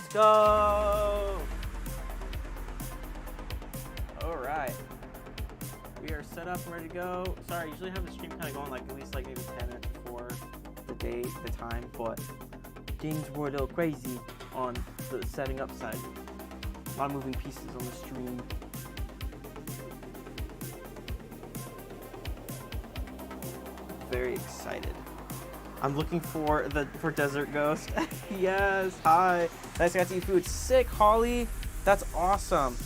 Let's go! Alright. We are set up and ready to go. Sorry, I usually have the stream kind of going like at least like maybe 10 minutes before the time, but things were a little crazy on the setting up side. A lot of moving pieces on the stream. Very excited. I'm looking for Desert Ghost. Yes, hi. Nice, I got to eat food. Sick, Holly. That's awesome.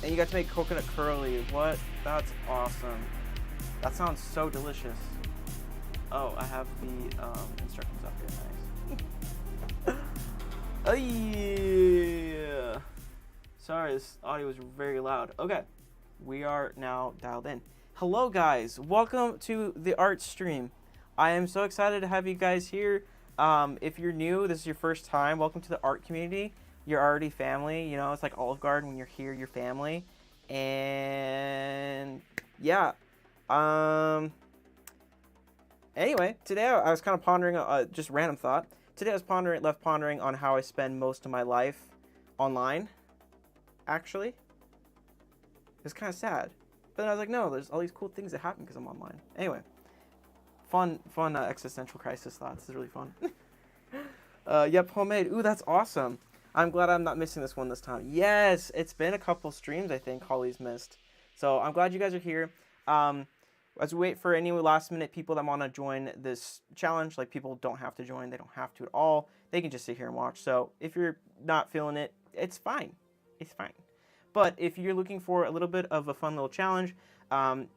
And you got to make coconut curly. What? That's awesome. That sounds so delicious. Oh, I have the instructions up here. Nice. Oh yeah. Sorry, this audio was very loud. Okay, we are now dialed in. Hello, guys. Welcome to the art stream. I am so excited to have you guys here. If you're new, this is your first time, welcome to the art community. You're already family, you know, it's like Olive Garden. When you're here, you're family. And yeah, anyway, today I was kind of pondering, just random thought. Today I was left pondering on how I spend most of my life online, actually. It's kind of sad. But then I was like, no, there's all these cool things that happen because I'm online. Anyway. Fun existential crisis thoughts. This is really fun. Yep, homemade. Ooh, that's awesome. I'm glad I'm not missing this one this time. Yes, it's been a couple streams, I think, Holly's missed. So I'm glad you guys are here. As we wait for any last minute people that want to join this challenge, like people don't have to join. They don't have to at all. They can just sit here and watch. So if you're not feeling it, it's fine. It's fine. But if you're looking for a little bit of a fun little challenge,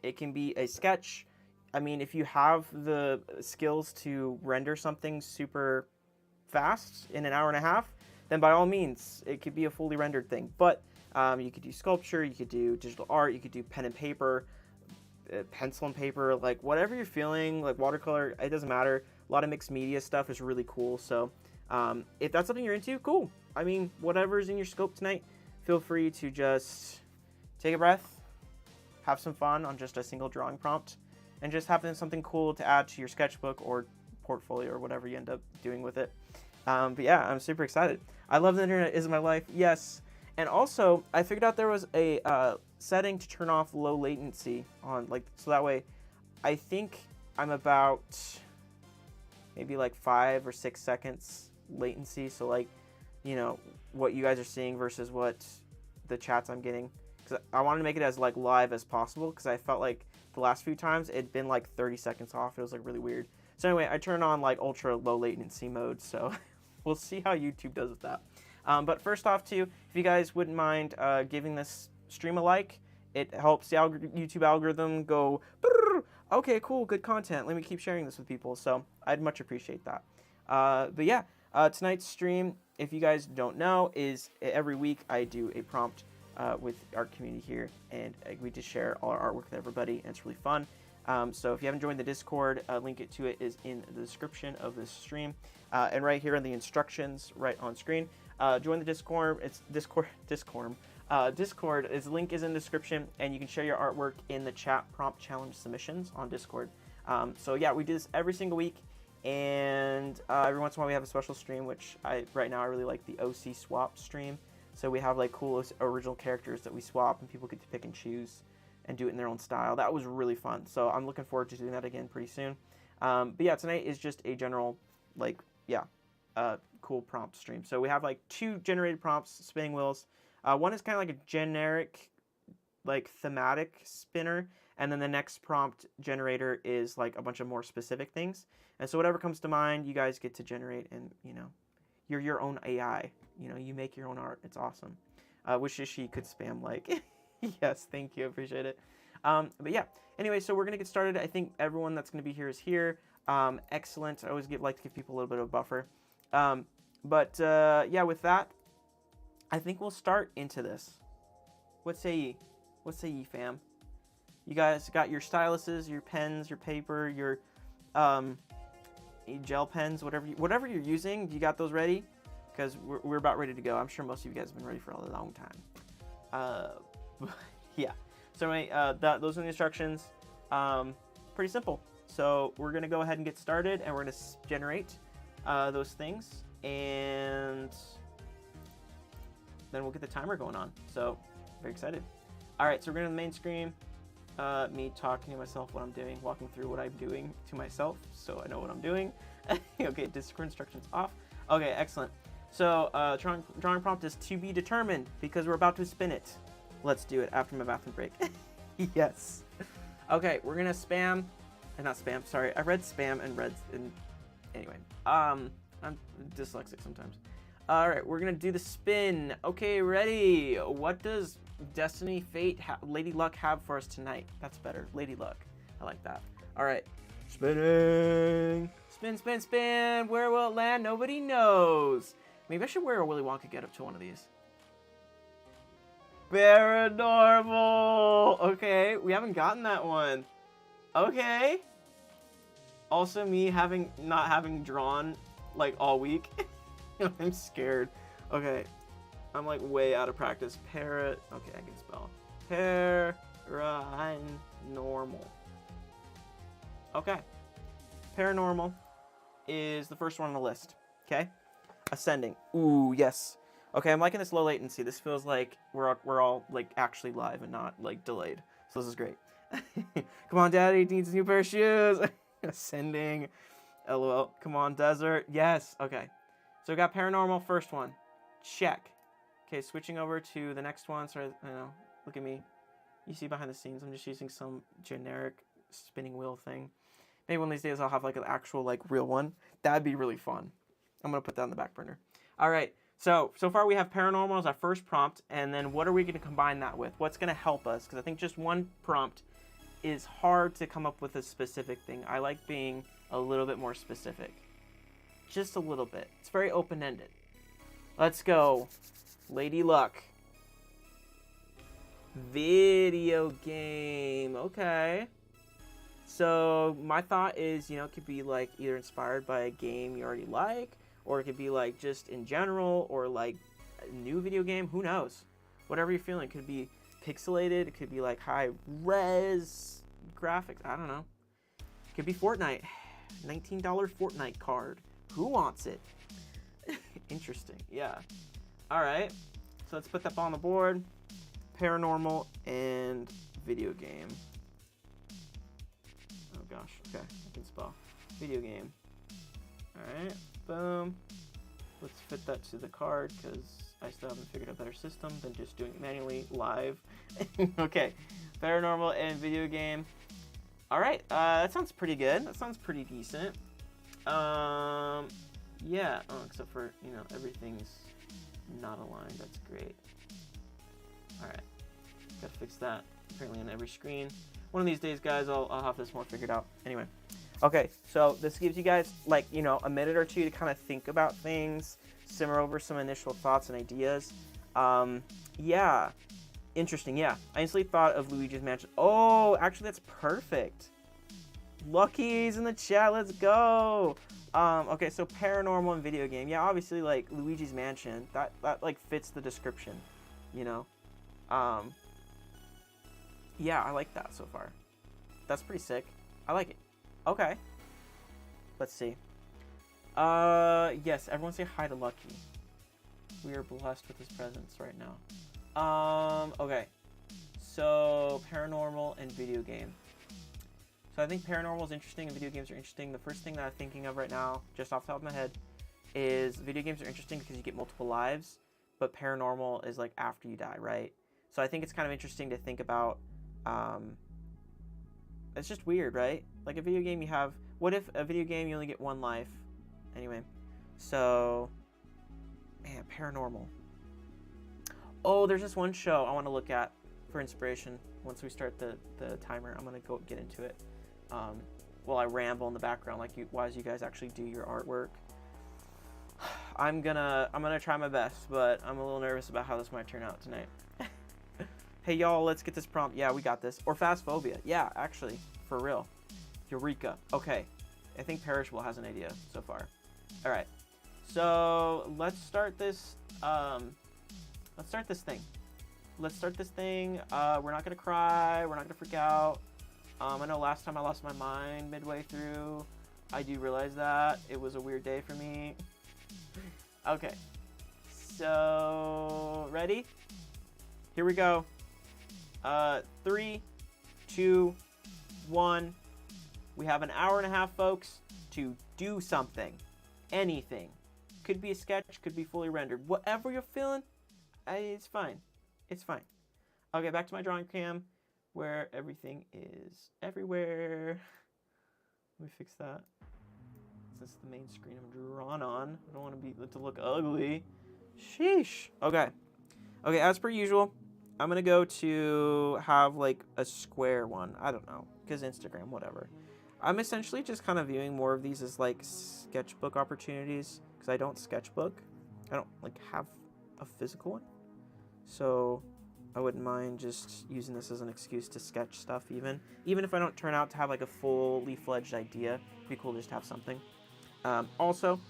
it can be a sketch. I mean, if you have the skills to render something super fast in an hour and a half, then by all means, it could be a fully rendered thing. But you could do sculpture, you could do digital art, you could do pen and paper, pencil and paper, like whatever you're feeling, like watercolor, it doesn't matter. A lot of mixed media stuff is really cool. So if that's something you're into, cool. I mean, whatever's in your scope tonight, feel free to just take a breath, have some fun on just a single drawing prompt, and just have something cool to add to your sketchbook or portfolio or whatever you end up doing with it. But yeah, I'm super excited. I love the internet is my life. Yes. And also, I figured out there was a setting to turn off low latency on, like, so that way, I think I'm about maybe like 5 or 6 seconds latency. So like, you know, what you guys are seeing versus what the chats I'm getting. Because I wanted to make it as like live as possible because I felt like the last few times it'd been like 30 seconds off. It was like really weird. So anyway, I turned on like ultra low latency mode. So we'll see how YouTube does with that. But first off too, if you guys wouldn't mind giving this stream a like, it helps the YouTube algorithm go, okay, cool, good content. Let me keep sharing this with people. So I'd much appreciate that. But yeah, tonight's stream, if you guys don't know, is every week I do a prompt with our community here, and we just share all our artwork with everybody, and it's really fun. So if you haven't joined the Discord, link to it is in the description of this stream, and right here in the instructions right on screen. Join the Discord. It's Discord. Discord is link is in the description, and you can share your artwork in the chat prompt challenge submissions on Discord. So yeah, we do this every single week, and every once in a while we have a special stream, which right now I really like the OC swap stream. So we have like cool original characters that we swap, and people get to pick and choose and do it in their own style. That was really fun. So I'm looking forward to doing that again pretty soon. But yeah, tonight is just a general, like, yeah, cool prompt stream. So we have like 2 generated prompts, spinning wheels. One is kind of like a generic, like thematic spinner. And then the next prompt generator is like a bunch of more specific things. And so whatever comes to mind, you guys get to generate, and, you know, you're your own AI. You know, you make your own art. It's awesome. Wish she could spam like. Yes, thank you. I appreciate it. But yeah, anyway, so we're going to get started. I think everyone that's going to be here is here. Excellent. I always like to give people a little bit of a buffer. Yeah, with that, I think we'll start into this. What say ye? What say ye, fam? You guys got your styluses, your pens, your paper, your gel pens, whatever you're using. You got those ready? Because we're about ready to go. I'm sure most of you guys have been ready for a long time. Yeah. So anyway, those are the instructions. Pretty simple. So we're gonna go ahead and get started, and we're gonna generate those things. And then we'll get the timer going on. So, very excited. All right, so we're going to the main screen. Me talking to myself what I'm doing, walking through what I'm doing to myself, so I know what I'm doing. Okay, Discord instructions off. Okay, excellent. So, drawing prompt is to be determined because we're about to spin it. Let's do it after my bathroom break. Yes. Okay, we're gonna spam, not spam. Sorry, I read spam and read. Anyway, I'm dyslexic sometimes. All right, we're gonna do the spin. Okay, ready? What does Destiny, Fate, Lady Luck have for us tonight? That's better. Lady Luck. I like that. All right, spinning. Spin, spin, spin. Where will it land? Nobody knows. Maybe I should wear a Willy Wonka getup to one of these. Paranormal. Okay, we haven't gotten that one. Okay. Also, me not having drawn like all week. I'm scared. Okay, I'm like way out of practice. Parrot. Okay, I can spell. Paranormal. Okay. Paranormal is the first one on the list. Okay. Ascending. Ooh, yes. Okay, I'm liking this low latency. This feels like we're all like actually live and not like delayed. So this is great. Come on, Daddy needs a new pair of shoes. Ascending. LOL. Come on, desert. Yes. Okay. So we got paranormal first one. Check. Okay, switching over to the next one. Sorry, I know. Look at me. You see behind the scenes, I'm just using some generic spinning wheel thing. Maybe one of these days I'll have like an actual like real one. That'd be really fun. I'm gonna put that on the back burner. All right. So far we have paranormal as our first prompt, and then what are we gonna combine that with? What's gonna help us? Because I think just one prompt is hard to come up with a specific thing. I like being a little bit more specific. Just a little bit. It's very open-ended. Let's go. Lady Luck. Video game. Okay. So my thought is, you know, it could be like either inspired by a game you already like, or it could be like just in general, or like a new video game. Who knows? Whatever you're feeling. It could be pixelated. It could be like high res graphics. I don't know. It could be Fortnite. $19 Fortnite card. Who wants it? Interesting. Yeah. All right. So let's put that ball on the board. Paranormal and video game. Oh gosh. Okay. I can spell. Video game. All right. Boom. Let's fit that to the card because I still haven't figured out a better system than just doing it manually live. Okay. Paranormal and video game. All right. That sounds pretty good. That sounds pretty decent. Yeah. Oh, except for, you know, everything's not aligned. That's great. All right. Gotta fix that. Apparently on every screen. One of these days, guys, I'll have this more figured out. Anyway. Okay, so this gives you guys, like, you know, a minute or two to kind of think about things, simmer over some initial thoughts and ideas. Yeah. Interesting, yeah. I instantly thought of Luigi's Mansion. Oh, actually, that's perfect. Lucky's in the chat, let's go. Okay, so paranormal and video game. Yeah, obviously, like, Luigi's Mansion, that like, fits the description, you know? Yeah, I like that so far. That's pretty sick. I like it. Okay. Let's see. Yes, everyone say hi to Lucky. We are blessed with his presence right now. Okay. So, paranormal and video game. So I think paranormal is interesting and video games are interesting. The first thing that I'm thinking of right now, just off the top of my head, is video games are interesting because you get multiple lives, but paranormal is like after you die, right? So I think it's kind of interesting to think about, it's just weird, right? Like a video game you have, what if a video game you only get one life? Anyway, so, man, paranormal. Oh, there's this one show I want to look at for inspiration. Once we start the timer, I'm going to go get into it. While I ramble in the background, like while you guys actually do your artwork. I'm gonna try my best, but I'm a little nervous about how this might turn out tonight. Hey y'all, let's get this prompt. Yeah, we got this. Or Phasphobia. Yeah, actually, for real. Eureka. Okay. I think Perishable has an idea so far. All right. So let's start this. Let's start this thing. We're not gonna cry. We're not gonna freak out. I know last time I lost my mind midway through. I do realize that it was a weird day for me. Okay. So, ready? Here we go. 3, 2, 1. We have an hour and a half, folks, to do something. Anything. Could be a sketch, could be fully rendered. Whatever you're feeling, it's fine. It's fine. Okay, back to my drawing cam, where everything is everywhere. Let me fix that. This is the main screen I'm drawn on. I don't want to look ugly. Sheesh. Okay. Okay, as per usual, I'm going to go to have like a square one. I don't know, because Instagram, whatever. I'm essentially just kind of viewing more of these as like sketchbook opportunities, because I don't sketchbook. I don't like have a physical one. So I wouldn't mind just using this as an excuse to sketch stuff even if I don't turn out to have like a fully fledged idea. It'd be cool just to have something. Also,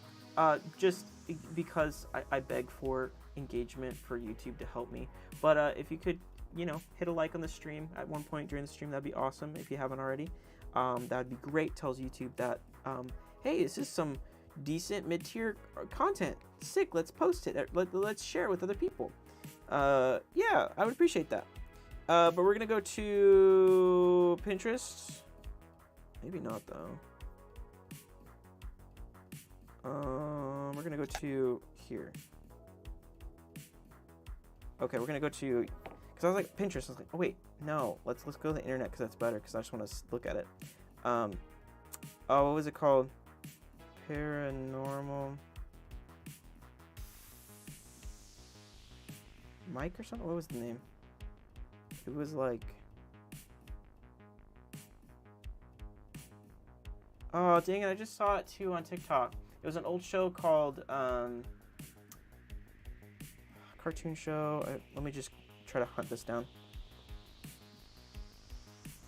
just because I beg for engagement for YouTube to help me. But if you could, hit a like on the stream at one point during the stream, that'd be awesome if you haven't already. That'd be great. Tells YouTube that, hey, this is some decent mid-tier content. Sick, let's post it. Let's share it with other people. Yeah, I would appreciate that. But we're gonna go to Pinterest. Maybe not though. We're gonna go to here. Okay, we're gonna go to, because I was like Pinterest. I was like, oh wait, no, let's go to the internet because that's better. Because I just want to look at it. Oh, what was it called? Paranormal Mike or something? What was the name? It was like, oh dang it! I just saw it too on TikTok. It was an old show called cartoon show. Let me just try to hunt this down.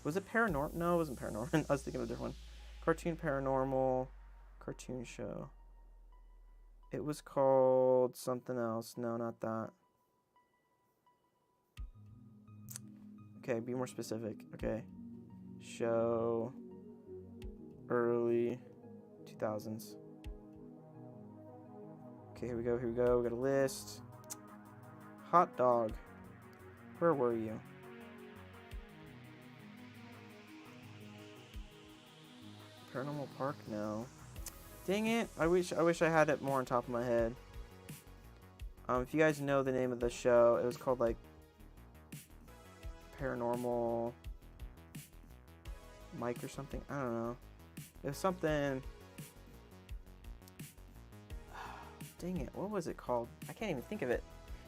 Was it Paranormal? No, it wasn't Paranormal. I was thinking of a different one. Cartoon Paranormal cartoon show. It was called something else. No, not that. Okay, be more specific. Okay. Show early 2000s. Okay, here we go. We got a list. Hot dog. Where were you? Paranormal Park? No. Dang it. I wish I had it more on top of my head. If you guys know the name of the show, it was called like Paranormal Mike or something. I don't know. It was something. Dang it. What was it called? I can't even think of it.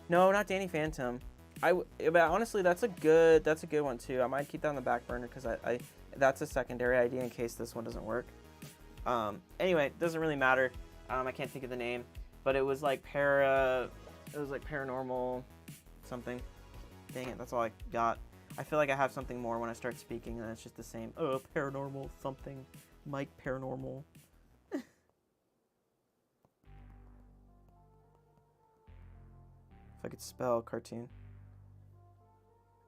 No, not Danny Phantom. But honestly, that's a good one too. I might keep that on the back burner because that's a secondary idea in case this one doesn't work. Anyway, it doesn't really matter. I can't think of the name, but it was like paranormal something. Dang it, that's all I got. I feel like I have something more when I start speaking, and it's just the same. Oh, paranormal something. Mike Paranormal. If I could spell cartoon.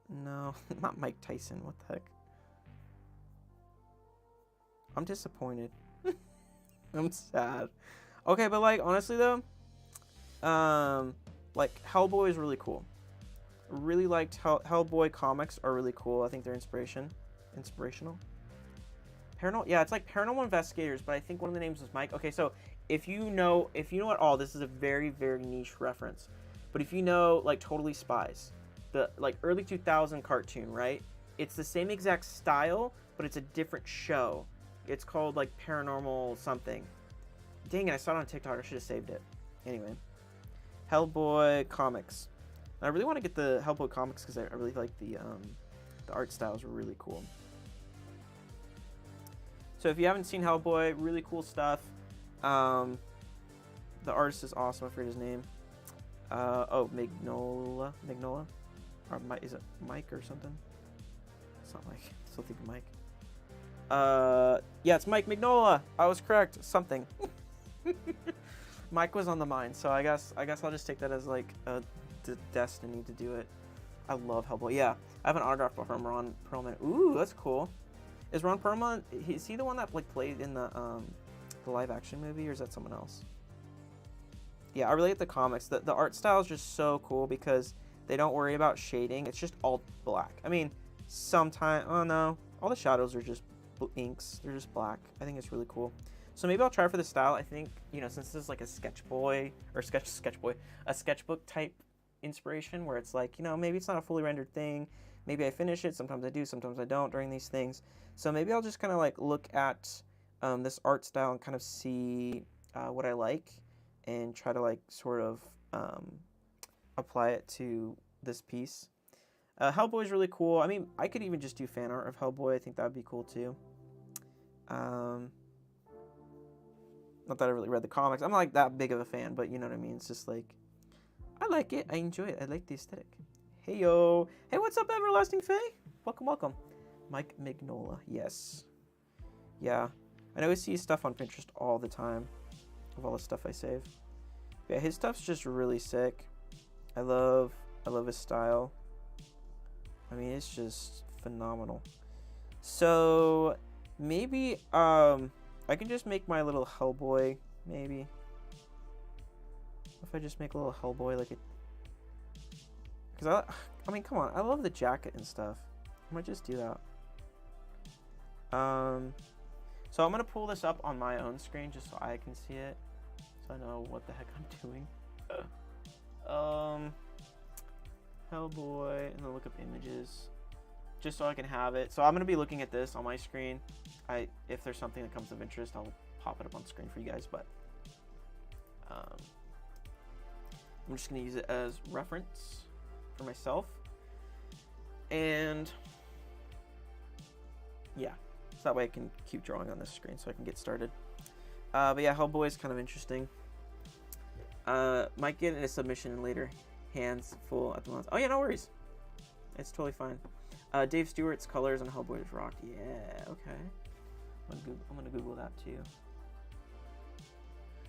No, not Mike Tyson. What the heck? I'm disappointed. I'm sad. Okay, but like honestly though, like Hellboy is really cool. Really liked Hellboy comics are really cool. I think they're inspirational. Paranormal, yeah, it's like Paranormal Investigators, but I think one of the names was Mike. Okay, so if you know at all, this is a very, very niche reference. But if you know like Totally Spies, the like early 2000 cartoon, right? It's the same exact style, but it's a different show. It's called like Paranormal something. Dang it, I saw it on TikTok. I should have saved it. Anyway, Hellboy comics. I really want to get the Hellboy comics because I really like the art styles were really cool. So if you haven't seen Hellboy, really cool stuff. The artist is awesome. I forget his name. Mignola. Or is it Mike or something? It's not Mike. I still think Mike. Yeah, it's Mike Mignola. I was correct. Something. Mike was on the mind, so I guess I'll just take that as like a destiny to do it. I love Hellboy. Yeah, I have an autograph from Ron Perlman. Ooh, that's cool. Is Ron Perlman? Is he the one that like played in the live action movie, or is that someone else? Yeah, I really like the comics. The art style is just so cool because they don't worry about shading. It's just all black. I mean, sometimes, oh no, all the shadows are just inks. They're just black. I think it's really cool. So maybe I'll try for the style. I think, you know, since this is like a a sketchbook type inspiration where it's like, you know, maybe it's not a fully rendered thing. Maybe I finish it. Sometimes I do, sometimes I don't during these things. So maybe I'll just kind of like look at this art style and kind of see what I like and try to like sort of apply it to this piece. Hellboy is really cool. I mean, I could even just do fan art of Hellboy. I think that would be cool too. Not that I really read the comics. I'm not like that big of a fan, but you know what I mean. It's just like, I like it. I enjoy it. I like the aesthetic. Hey, yo. Hey, what's up, Everlasting Faye? Welcome, welcome. Mike Mignola. Yes. Yeah. I always see stuff on Pinterest all the time of all the stuff I save. Yeah, his stuff's just really sick. I love his style. I mean, it's just phenomenal. So maybe I can just make my little Hellboy, maybe. If I just make a little Hellboy like it, because I mean, come on, I love the jacket and stuff. I might just do that. So I'm gonna pull this up on my own screen just so I can see it, so I know what the heck I'm doing. Hellboy, and then look up images, just so I can have it. So I'm gonna be looking at this on my screen. If there's something that comes of interest, I'll pop it up on screen for you guys. But I'm just gonna use it as reference for myself, and yeah, so that way I can keep drawing on this screen so I can get started. But yeah, Hellboy is kind of interesting. Might get in a submission in later. Hands full at the moment. Oh yeah, no worries. It's totally fine. Dave Stewart's colors on Hellboy's rock. Yeah, okay. I'm gonna Google that too.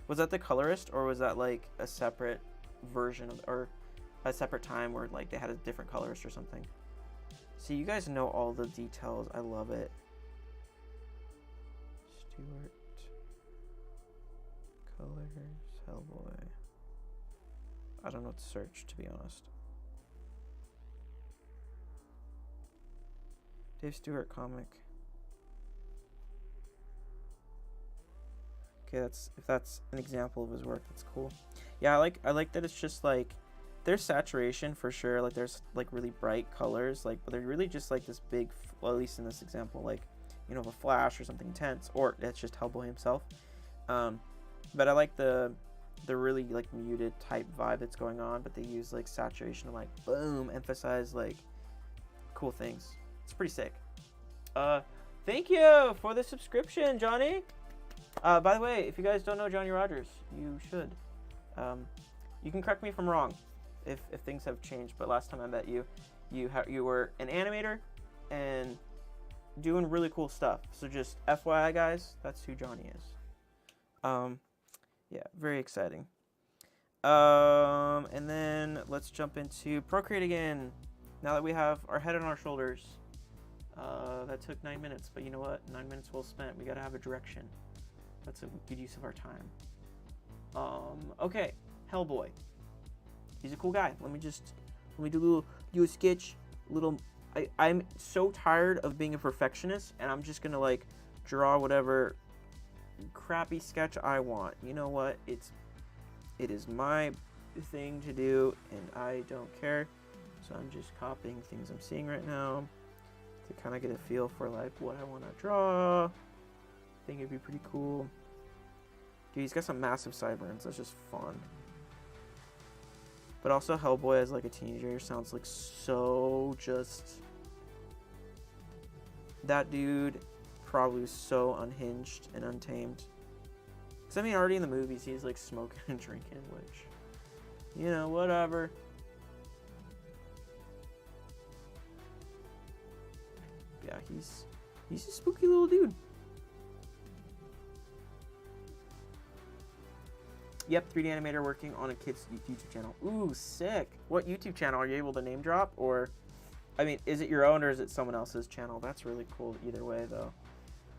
Was that the colorist, or was that like a separate version of, or a separate time where like they had a different colorist or something? See, you guys know all the details. I love it. Stewart colors Hellboy. I don't know what to search, to be honest. Dave Stewart comic. Okay, if that's an example of his work, that's cool. Yeah, I like that it's just like there's saturation for sure. Like there's like really bright colors, like, but they're really just like this big, well, at least in this example, like, you know, a flash or something intense, or it's just Hellboy himself. But I like the really like muted type vibe that's going on, but they use like saturation to like boom, emphasize like cool things. It's pretty sick. Thank you for the subscription, Johnny. By the way, if you guys don't know Johnny Rogers, you should. You can correct me if I'm wrong, if things have changed. But last time I met you, you were an animator and doing really cool stuff. So just FYI, guys, that's who Johnny is. Yeah, very exciting. And then let's jump into Procreate again. Now that we have our head on our shoulders. That took 9 minutes, but you know what? 9 minutes well spent. We gotta have a direction. That's a good use of our time. Okay, Hellboy. He's a cool guy. Let me do a sketch. I'm so tired of being a perfectionist, and I'm just gonna like draw whatever crappy sketch I want. You know what? It is my thing to do, and I don't care. So I'm just copying things I'm seeing right now to kind of get a feel for like what I want to draw. I think it'd be pretty cool. Dude, he's got some massive sideburns. That's just fun. But also Hellboy as like a teenager sounds like so just... That dude probably was so unhinged and untamed. Because I mean, already in the movies, he's like smoking and drinking, which, you know, whatever. Yeah, he's a spooky little dude. Yep, 3D animator working on a kid's YouTube channel. Ooh, sick. What YouTube channel? Are you able to name drop? Or, I mean, is it your own or is it someone else's channel? That's really cool either way, though.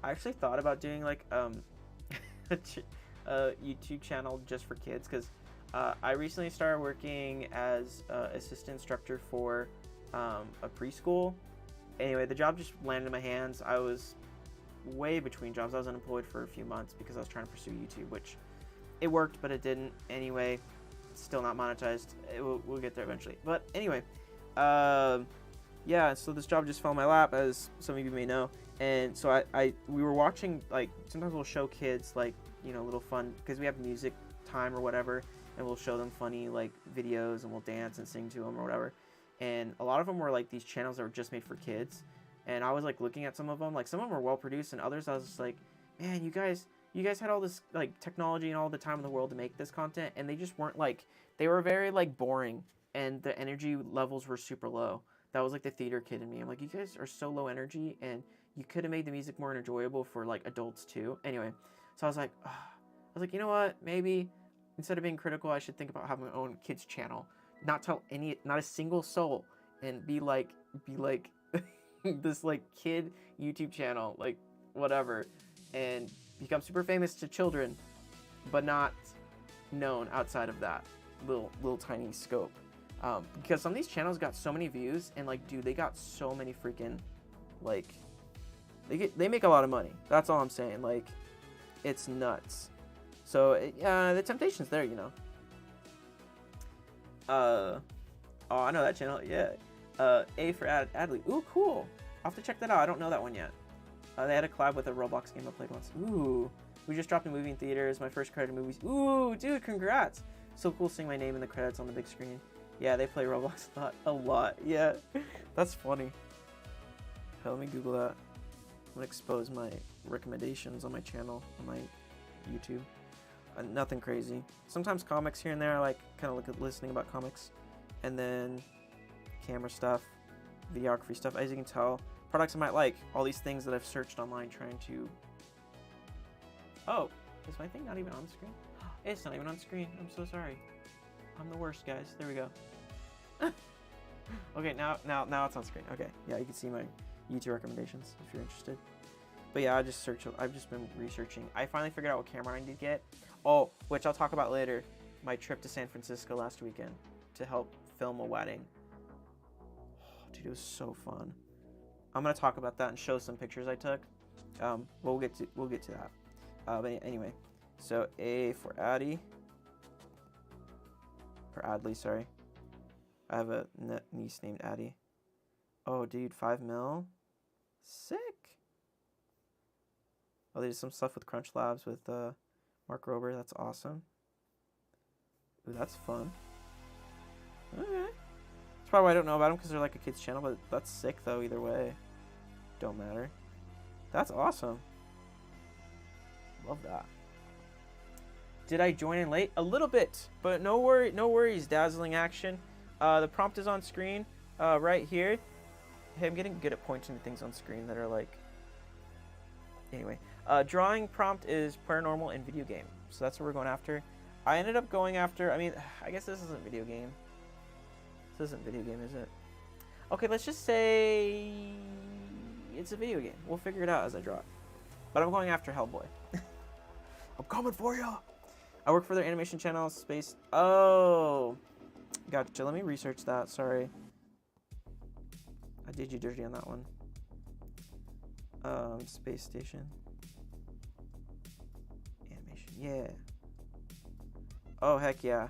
I actually thought about doing, like, a YouTube channel just for kids, because I recently started working as assistant instructor for a preschool. Anyway, the job just landed in my hands. I was way between jobs. I was unemployed for a few months because I was trying to pursue YouTube, which it worked, but it didn't. Anyway, it's still not monetized. We'll get there eventually. But anyway, yeah, so this job just fell in my lap, as some of you may know. And so we were watching, like, sometimes we'll show kids, like, you know, little fun, because we have music time or whatever, and we'll show them funny, like, videos, and we'll dance and sing to them or whatever. And a lot of them were, like, these channels that were just made for kids. And I was, like, looking at some of them. Like, some of them were well-produced, and others I was just like, man, you guys had all this, like, technology and all the time in the world to make this content, and they just weren't, like, they were very, like, boring, and the energy levels were super low. That was, like, the theater kid in me. I'm like, you guys are so low energy, and you could have made the music more enjoyable for, like, adults, too. Anyway, so I was like, you know what? Maybe instead of being critical, I should think about having my own kids channel. Not tell not a single soul, and be like this, like, kid YouTube channel, like, whatever, and become super famous to children, but not known outside of that little tiny scope. Because some of these channels got so many views, and, like, dude, they got so many freaking, like, they make a lot of money. That's all I'm saying. Like, it's nuts. So the temptation's there, you know. Oh, I know that channel. Yeah. A for Adley. Ooh, cool. I'll have to check that out. I don't know that one yet. They had a collab with a Roblox game I played once. Ooh. We just dropped a movie in theaters. My first credit movies. Ooh, dude, congrats. So cool seeing my name in the credits on the big screen. Yeah, they play Roblox a lot. Yeah, that's funny. Hell, let me Google that. I'm gonna expose my recommendations on my channel, on my YouTube. Nothing crazy. Sometimes comics here and there. I like kind of look at listening about comics, and then camera stuff, videography stuff. As you can tell, products I might like. All these things that I've searched online trying to. Oh, is my thing not even on the screen? It's not even on screen. I'm so sorry. I'm the worst, guys. There we go. Okay, now it's on screen. Okay, yeah, you can see my YouTube recommendations if you're interested. But yeah, I've just been researching. I finally figured out what camera I need to get. Oh, which I'll talk about later. My trip to San Francisco last weekend to help film a wedding. Oh, dude, it was so fun. I'm gonna talk about that and show some pictures I took. We'll get to that. But anyway, so A for Addy. For Adley, sorry. I have a niece named Addie. Oh, dude, 5 mil? Sick. Oh, they did some stuff with Crunch Labs with Mark Rober. That's awesome. Ooh, that's fun. Okay. That's probably why I don't know about them, because they're like a kid's channel, but that's sick, though, either way. Don't matter. That's awesome. Love that. Did I join in late? A little bit, but no worries. Dazzling action. The prompt is on screen right here. Hey, I'm getting good at pointing to things on screen that are like... Anyway, drawing prompt is paranormal and video game. So that's what we're going after. I ended up going after... I mean, I guess this isn't video game. This isn't video game, is it? Okay, let's just say... it's a video game. We'll figure it out as I draw it. But I'm going after Hellboy. I'm coming for you! I work for their animation channel, Space... Oh! Gotcha. Let me research that. Sorry. I did you dirty on that one. Space Station. Animation. Yeah. Oh, heck yeah.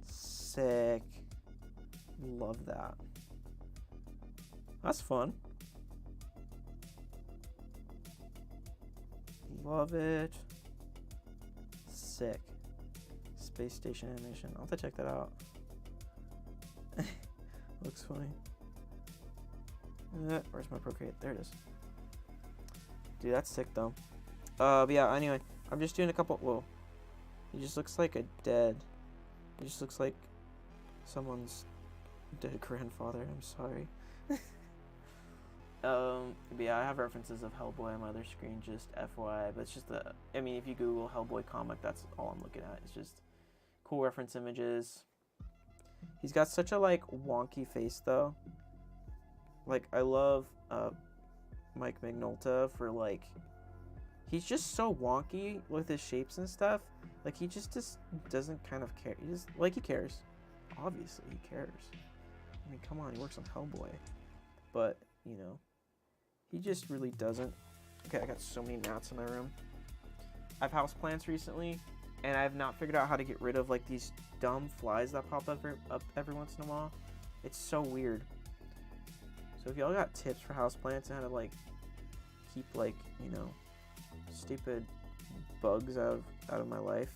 Sick. Love that. That's fun. Love it. Sick. Space Station animation. I'll have to check that out. Looks funny. Where's my Procreate? There it is. Dude, that's sick though. But yeah, anyway, I'm just doing a couple. Whoa. He just looks like a dead. He just looks like someone's dead grandfather. I'm sorry. But yeah, I have references of Hellboy on my other screen, just FYI. But it's just I mean, if you Google Hellboy comic, that's all I'm looking at. It's just cool reference images. He's got such a, like, wonky face, though. Like, I love, Mike Mignolta for, like, He's just so wonky with his shapes and stuff. Like, he just doesn't kind of care. He just, like, he cares. Obviously, he cares. I mean, come on, he works on Hellboy. But, you know, he just really doesn't. Okay, I got so many gnats in my room. I've houseplants recently, and I've not figured out how to get rid of, like, these dumb flies that pop up every once in a while. It's so weird. So if y'all got tips for houseplants and how to, like, keep, like, you know, stupid bugs out of my life,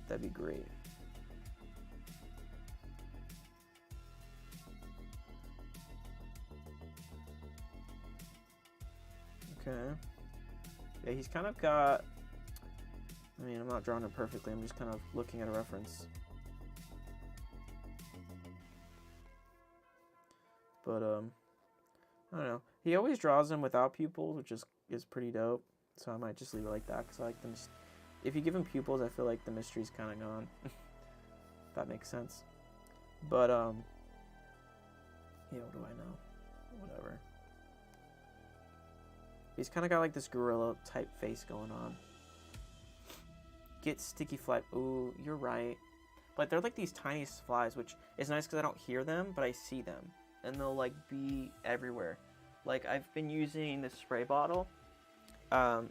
that'd be great. Okay. Yeah, he's kind of got, I mean, I'm not drawing it perfectly, I'm just kind of looking at a reference. But, I don't know. He always draws them without pupils, which is pretty dope. So I might just leave it like that, because I like them. If you give him pupils, I feel like the mystery's kind of gone. If that makes sense. But, yeah, what do I know? Whatever. He's kind of got like this gorilla type face going on. Get sticky fly. Ooh, you're right. But they're like these tiny flies, which is nice because I don't hear them, but I see them. And they'll like be everywhere. Like, I've been using this spray bottle. So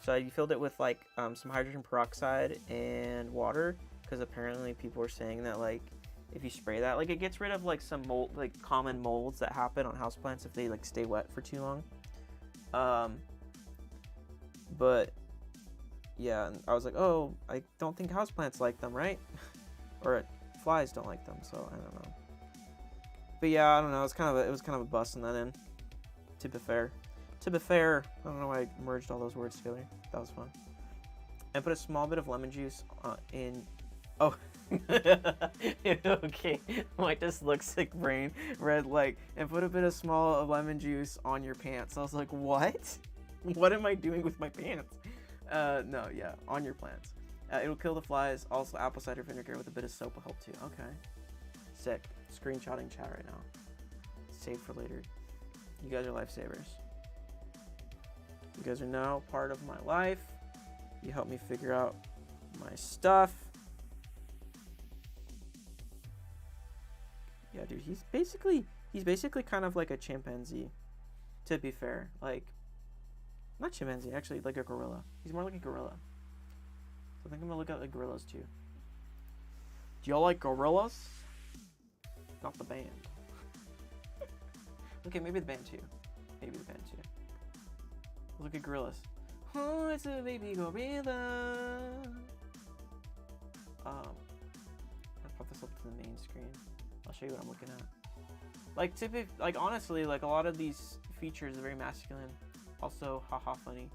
I filled it with like some hydrogen peroxide and water, because apparently people are saying that like if you spray that, like, it gets rid of like some mold, like common molds that happen on houseplants if they like stay wet for too long. But yeah, and I was like, oh, I don't think houseplants like them, right? Or flies don't like them, so I don't know. But yeah, I don't know. It was kind of a bust in that end. To be fair, I don't know why I merged all those words together. That was fun. And put a small bit of lemon juice in. Oh, okay. Mike just looks like brain red light. And put a bit of small lemon juice on your pants. I was like, what? What am I doing with my pants? No, yeah, on your plants. It'll kill the flies. Also, apple cider vinegar with a bit of soap will help too. Okay. Sick. Screenshotting chat right now. Save for later. You guys are lifesavers. You guys are now part of my life. You help me figure out my stuff. Yeah, dude, he's basically kind of like a chimpanzee, to be fair. Like, not chimpanzee, actually, like a gorilla. He's more like a gorilla. So I think I'm gonna look at the gorillas too. Do y'all like gorillas? Not the band. Okay, maybe the band too. Maybe the band too. Look at gorillas. Oh, it's a baby gorilla. I'll pop this up to the main screen. I'll show you what I'm looking at. Like, like, honestly, like, a lot of these features are very masculine. Also, haha, funny.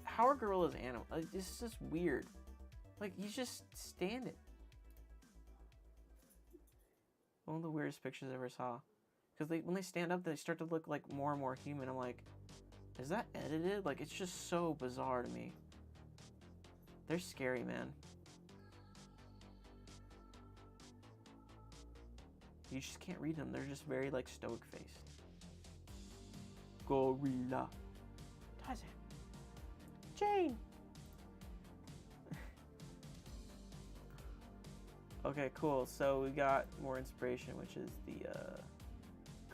How are gorillas animals? Like, this is just weird. Like, he's just standing. One of the weirdest pictures I ever saw. Because when they stand up, they start to look like more and more human. I'm like, is that edited? Like, it's just so bizarre to me. They're scary, man. You just can't read them. They're just very, like, stoic-faced. Gorilla. Tarzan. Jane. Okay, cool. So we got more inspiration, which is the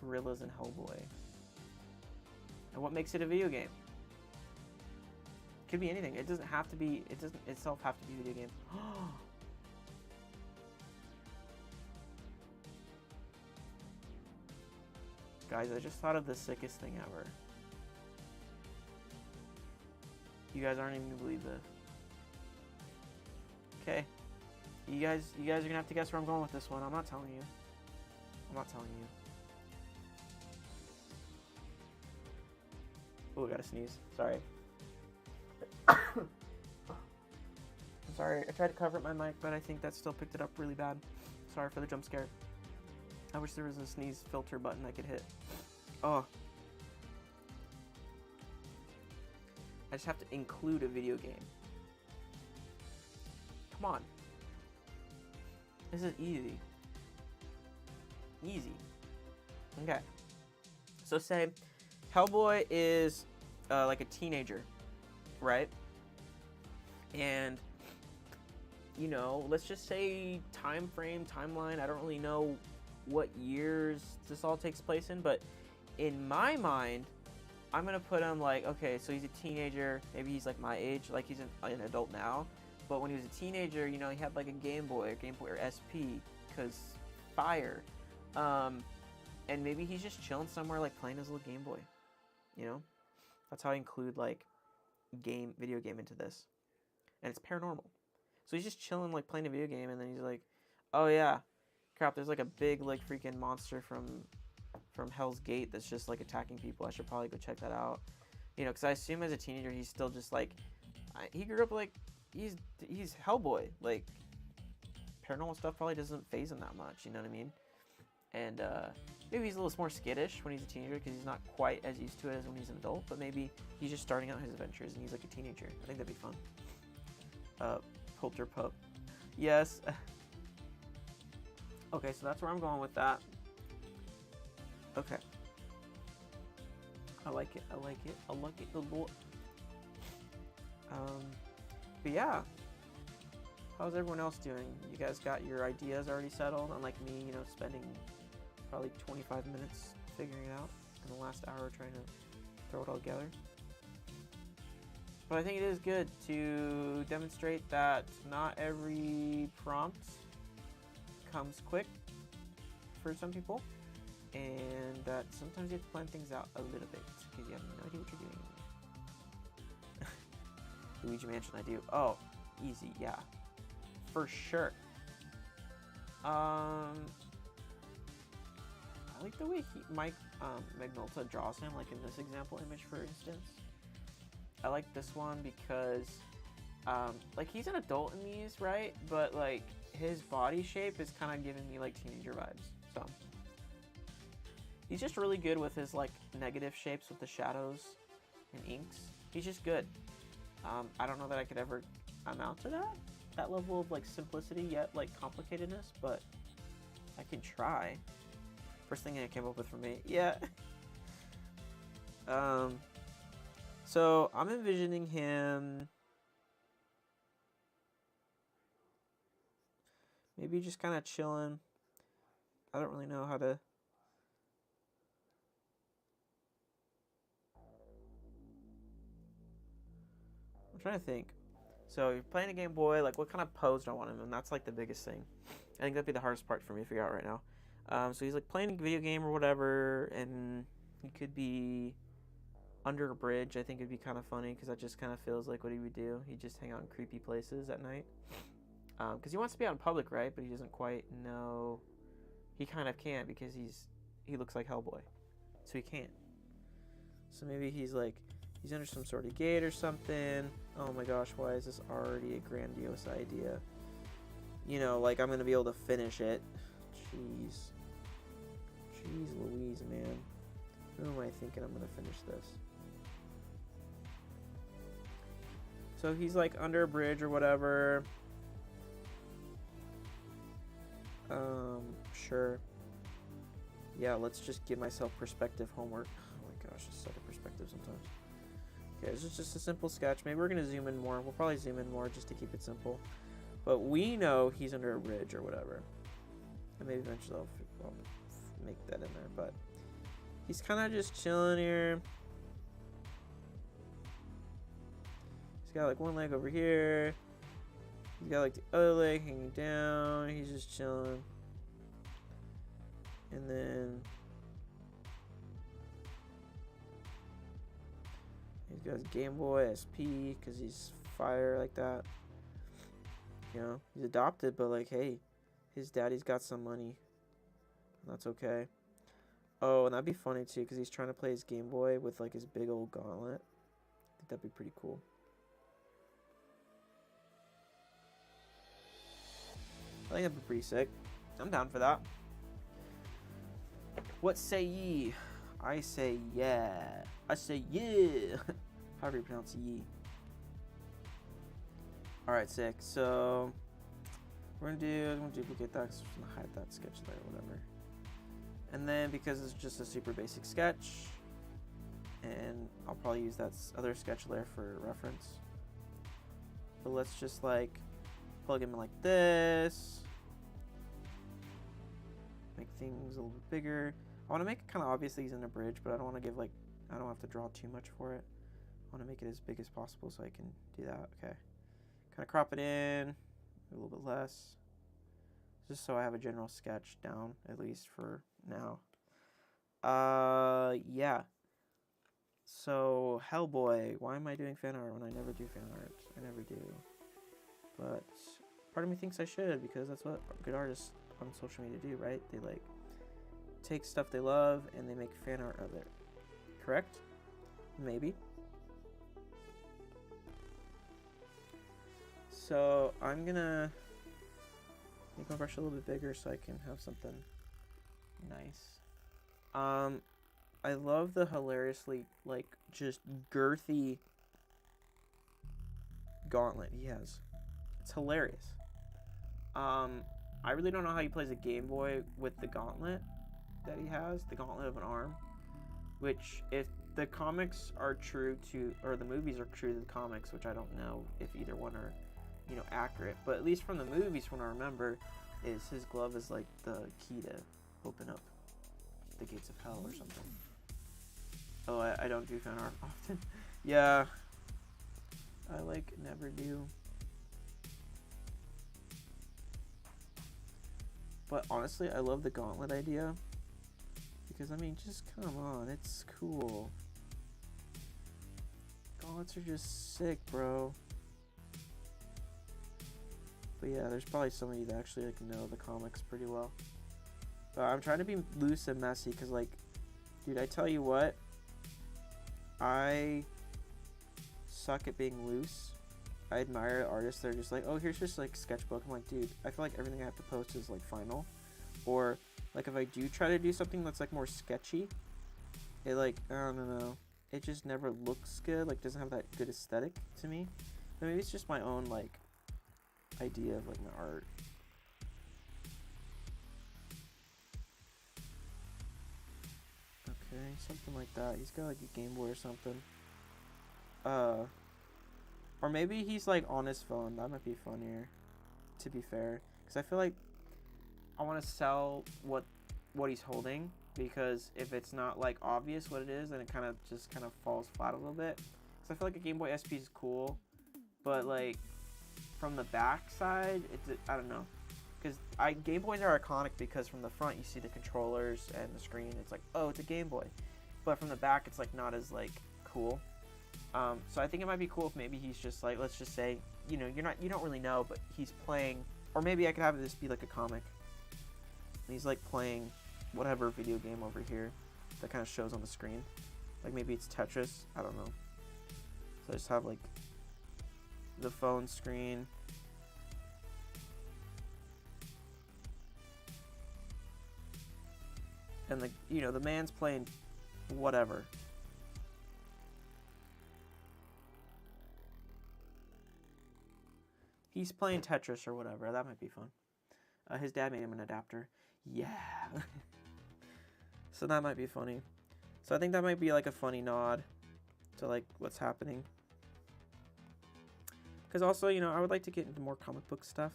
gorillas in Hellboy. And what makes it a video game? Could be anything. It doesn't have to be. It doesn't itself have to be a video game. Guys, I just thought of the sickest thing ever. You guys aren't even gonna believe this. Okay. You guys are gonna have to guess where I'm going with this one. I'm not telling you. I'm not telling you. Oh, I gotta sneeze. Sorry. I'm sorry. I tried to cover up my mic, but I think that still picked it up really bad. Sorry for the jump scare. I wish there was a sneeze filter button I could hit. Oh. I just have to include a video game. Come on. This is easy. Easy. Okay. So say Hellboy is like a teenager, right? And you know, let's just say timeline. I don't really know what years this all takes place in, but in my mind, I'm gonna put him like, okay, so he's a teenager. Maybe he's like my age, like he's an adult now. But when he was a teenager, you know, he had like a Game Boy or SP, cause fire. And maybe he's just chilling somewhere, like playing his little Game Boy. You know, that's how I include like video game into this, and it's paranormal. So he's just chilling, like playing a video game, and then he's like, oh yeah, crap, there's like a big like freaking monster from Hell's Gate that's just like attacking people. I should probably go check that out. You know, because I assume as a teenager he's still just like, he grew up like, he's Hellboy. Like, paranormal stuff probably doesn't faze him that much, you know what I mean? And maybe he's a little more skittish when he's a teenager because he's not quite as used to it as when he's an adult, but maybe he's just starting out his adventures and he's like a teenager. I think that'd be fun. Polterpup. Yes. Okay, so that's where I'm going with that. Okay. I like it. I like it. I like it a lot. But yeah. How's everyone else doing? You guys got your ideas already settled? Unlike me, you know, spending probably 25 minutes figuring it out in the last hour trying to throw it all together. But I think it is good to demonstrate that not every prompt comes quick for some people, and that sometimes you have to plan things out a little bit because you have no idea what you're doing. Luigi Mansion, I do. Oh, easy, yeah, for sure. I like the way Mike Magnolta draws him, like in this example image, for instance. I like this one because, like, he's an adult in these, right? But, like, his body shape is kind of giving me, like, teenager vibes. So, he's just really good with his, like, negative shapes with the shadows and inks. He's just good. I don't know that I could ever amount to that level of, like, simplicity yet, like, complicatedness, but I can try. First thing I came up with for me. Yeah. So I'm envisioning him maybe just kind of chilling. I don't really know how to. I'm trying to think. So you're playing a Game Boy, like what kind of pose do I want him in? That's like the biggest thing. I think that'd be the hardest part for me to figure out right now. So he's like playing a video game or whatever, and he could be under a bridge. I think it'd be kind of funny because that just kind of feels like what he would do. He'd just hang out in creepy places at night. Because he wants to be out in public, right? But he doesn't quite know. He kind of can't because he looks like Hellboy. So he can't. So maybe he's like, he's under some sort of gate or something. Oh my gosh, why is this already a grandiose idea? You know, like I'm going to be able to finish it. Jeez. Jeez Louise, man. Who am I thinking I'm going to finish this? So he's like under a bridge or whatever. Sure. Yeah, let's just give myself perspective homework. Oh my gosh, it's such a perspective sometimes. Okay, this is just a simple sketch. Maybe we're going to zoom in more. We'll probably zoom in more just to keep it simple. But we know he's under a bridge or whatever. And maybe eventually I'll make that in there. But he's kind of just chilling here. He's got like one leg over here. He's got like the other leg hanging down. He's just chilling. And then he's got his Game Boy SP because he's fire like that. You know, he's adopted, but like, hey, his daddy's got some money. That's okay. Oh, and that'd be funny too because he's trying to play his Game Boy with like his big old gauntlet. I think that'd be pretty cool. I think that'd be pretty sick. I'm down for that. What say ye? I say yeah. I say yeah. However you pronounce ye. Alright, sick. So I'm gonna duplicate that because I'm gonna hide that sketch there or whatever. And then because it's just a super basic sketch, and I'll probably use that other sketch layer for reference. But let's just like plug him in like this. Make things a little bit bigger. I want to make it kind of obvious that he's in a bridge, but I don't want to give like, I don't have to draw too much for it. I want to make it as big as possible so I can do that. Okay. Kind of crop it in a little bit less. Just so I have a general sketch down, at least for now. Yeah. So, Hellboy. Why am I doing fan art when I never do fan art? I never do. But part of me thinks I should, because that's what good artists on social media do, right? They like take stuff they love and they make fan art of it. Correct? Maybe. So I'm gonna make my brush a little bit bigger so I can have something nice. I love the hilariously like just girthy gauntlet he has. It's hilarious. I really don't know how he plays a Game Boy with the gauntlet that he has, the gauntlet of an arm, which if the comics are true to, or the movies are true to the comics, which I don't know if either one are, you know, accurate, but at least from the movies, from what I remember, is his glove is like the key to open up the gates of hell or something. Oh, I don't do fan art often. Yeah, I like never do. But honestly, I love the gauntlet idea. Because, I mean, just come on. It's cool. Gauntlets are just sick, bro. But yeah, there's probably some of you that actually like know the comics pretty well. But I'm trying to be loose and messy because, like, dude, I tell you what. I suck at being loose. I admire artists that are just like, oh, here's just like sketchbook. I'm like, dude, I feel like everything I have to post is like final. Or like if I do try to do something that's like more sketchy, it like, I don't know, it just never looks good. Like doesn't have that good aesthetic to me. But maybe it's just my own like idea of like my art. Okay, something like that. He's got like a Game Boy or something. Or maybe he's like on his phone. That might be funnier, to be fair. Because I feel like I want to sell what he's holding. Because if it's not like obvious what it is, then it kind of falls flat a little bit. Because I feel like a Game Boy SP is cool, but like from the back side, I don't know. Because Game Boys are iconic because from the front you see the controllers and the screen. It's like, oh, it's a Game Boy. But from the back, it's like not as like cool. So I think it might be cool if maybe he's just like, let's just say, you know, you don't really know, but he's playing, or maybe I could have this be like a comic. And he's like playing whatever video game over here that kind of shows on the screen. Like maybe it's Tetris, I don't know. So I just have like the phone screen. And the, you know, the man's playing whatever. He's playing Tetris or whatever. That might be fun. His dad made him an adapter. Yeah. So that might be funny. So I think that might be like a funny nod to like what's happening. Because also, you know, I would like to get into more comic book stuff.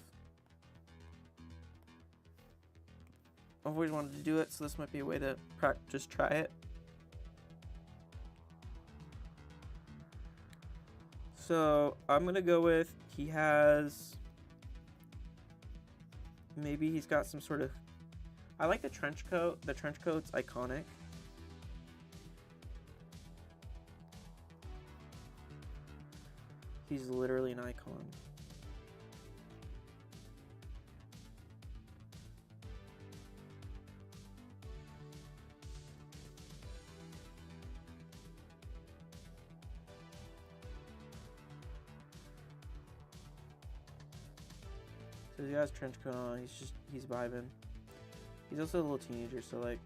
I've always wanted to do it, so this might be a way to just try it. So I'm gonna go with he has, maybe he's got some sort of, I like the trench coat. The trench coat's iconic. He's literally an icon. So he has trench coat on, he's vibing. He's also a little teenager, so like,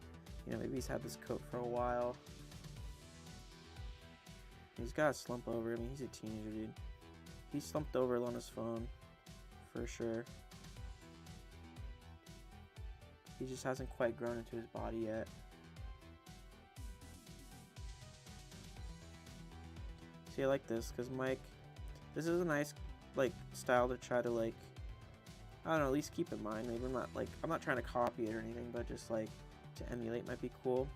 you know, maybe he's had this coat for a while. He's got a slump over. I mean, he's a teenager, dude. He's slumped over on his phone, for sure. He just hasn't quite grown into his body yet. See, I like this because Mike, this is a nice like style to try to like, I don't know, at least keep in mind. Maybe I'm not trying to copy it or anything, but just like to emulate might be cool.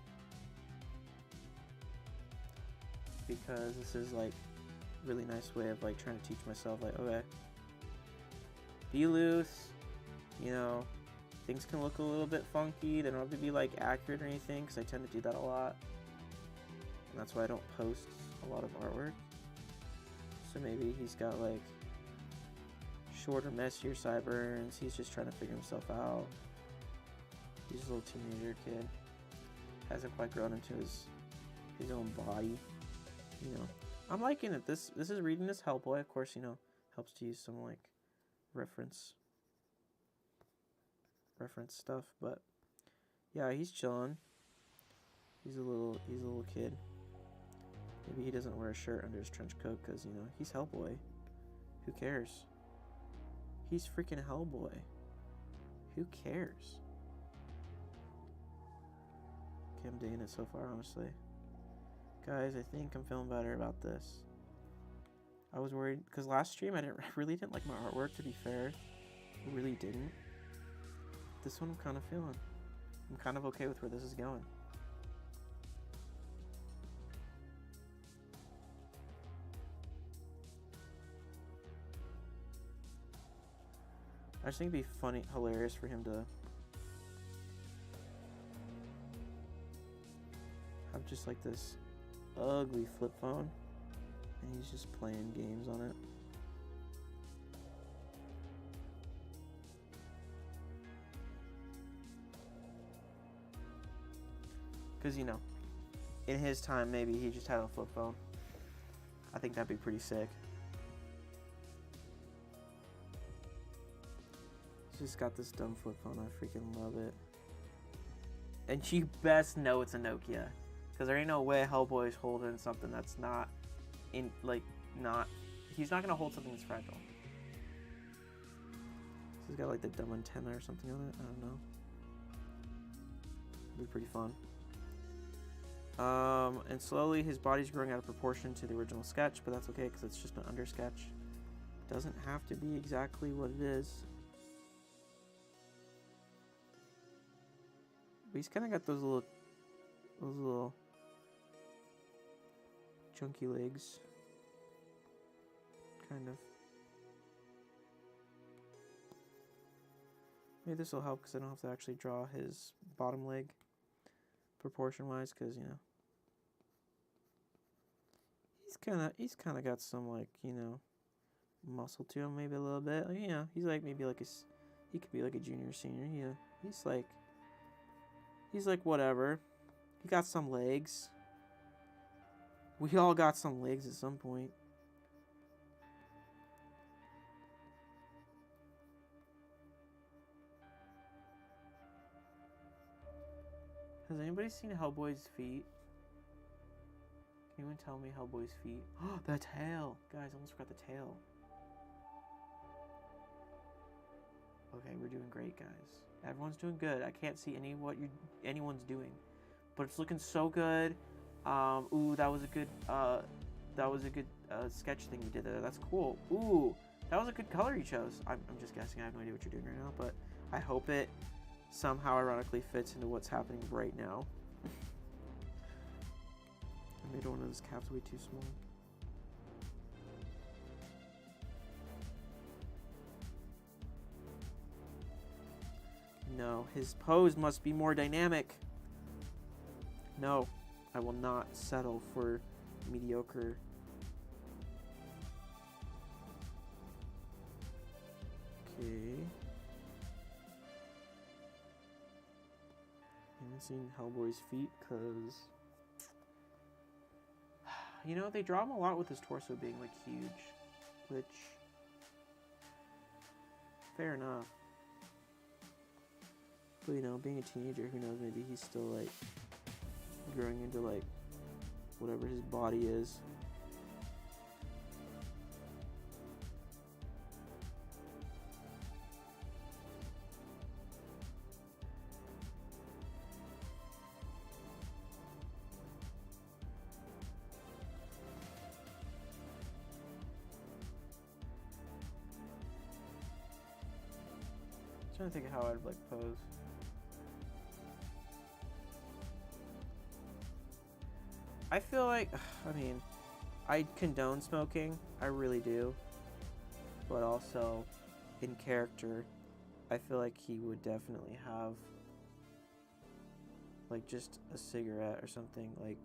Because this is like a really nice way of like trying to teach myself like, okay, be loose, you know, things can look a little bit funky. They don't have to be like accurate or anything because I tend to do that a lot. And that's why I don't post a lot of artwork. So maybe he's got like shorter, messier sideburns. He's just trying to figure himself out. He's a little teenager kid. Hasn't quite grown into his own body. You know, I'm liking it. This is reading this Hellboy. Of course, you know, helps to use some like reference stuff. But yeah, he's chilling. He's a little kid. Maybe he doesn't wear a shirt under his trench coat because, you know, he's Hellboy. Who cares? He's freaking Hellboy. Who cares? Okay, I'm digging it so far, honestly. Guys, I think I'm feeling better about this. I was worried because last stream I really didn't like my artwork, to be fair. I really didn't. This one I'm kind of feeling. I'm kind of okay with where this is going. I just think it'd be hilarious for him to have just like this ugly flip phone and he's just playing games on it. Because, you know, in his time, maybe he just had a flip phone. I think that'd be pretty sick. He's just got this dumb flip phone. I freaking love it. And you best know it's a Nokia. Because there ain't no way Hellboy's holding something that's not in, like, not... He's not going to hold something that's fragile. He's got, like, the dumb antenna or something on it. I don't know. It'd be pretty fun. And slowly his body's growing out of proportion to the original sketch, but that's okay because it's just an under sketch. Doesn't have to be exactly what it is. But he's kind of got those little chunky legs. Kind of. Maybe this will help because I don't have to actually draw his bottom leg proportion wise, because, you know, he's kind of got some, like, you know, muscle to him, maybe a little bit. Like, you know, he's like maybe like he could be like a junior or senior. Yeah, he's like whatever. He got some legs. We all got some legs at some point. Has anybody seen Hellboy's feet? Can anyone tell me Hellboy's feet? Oh, the tail! Guys, I almost forgot the tail. Okay, we're doing great, guys. Everyone's doing good. I can't see anyone's doing, but it's looking so good. Ooh, that was a good sketch thing you did there. That's cool. Ooh, that was a good color you chose. I'm just guessing. I have no idea what you're doing right now, but I hope it somehow ironically fits into what's happening right now. I made one of those caps way too small. No, his pose must be more dynamic. No, I will not settle for mediocre. Okay. I haven't seen Hellboy's feet because, you know, they draw him a lot with his torso being like huge, which, fair enough. But, you know, being a teenager, who knows, maybe he's still like growing into like whatever his body is. trying to think of how I'd like pose. I feel like, I mean, I condone smoking, I really do, but also in character, I feel like he would definitely have like just a cigarette or something, like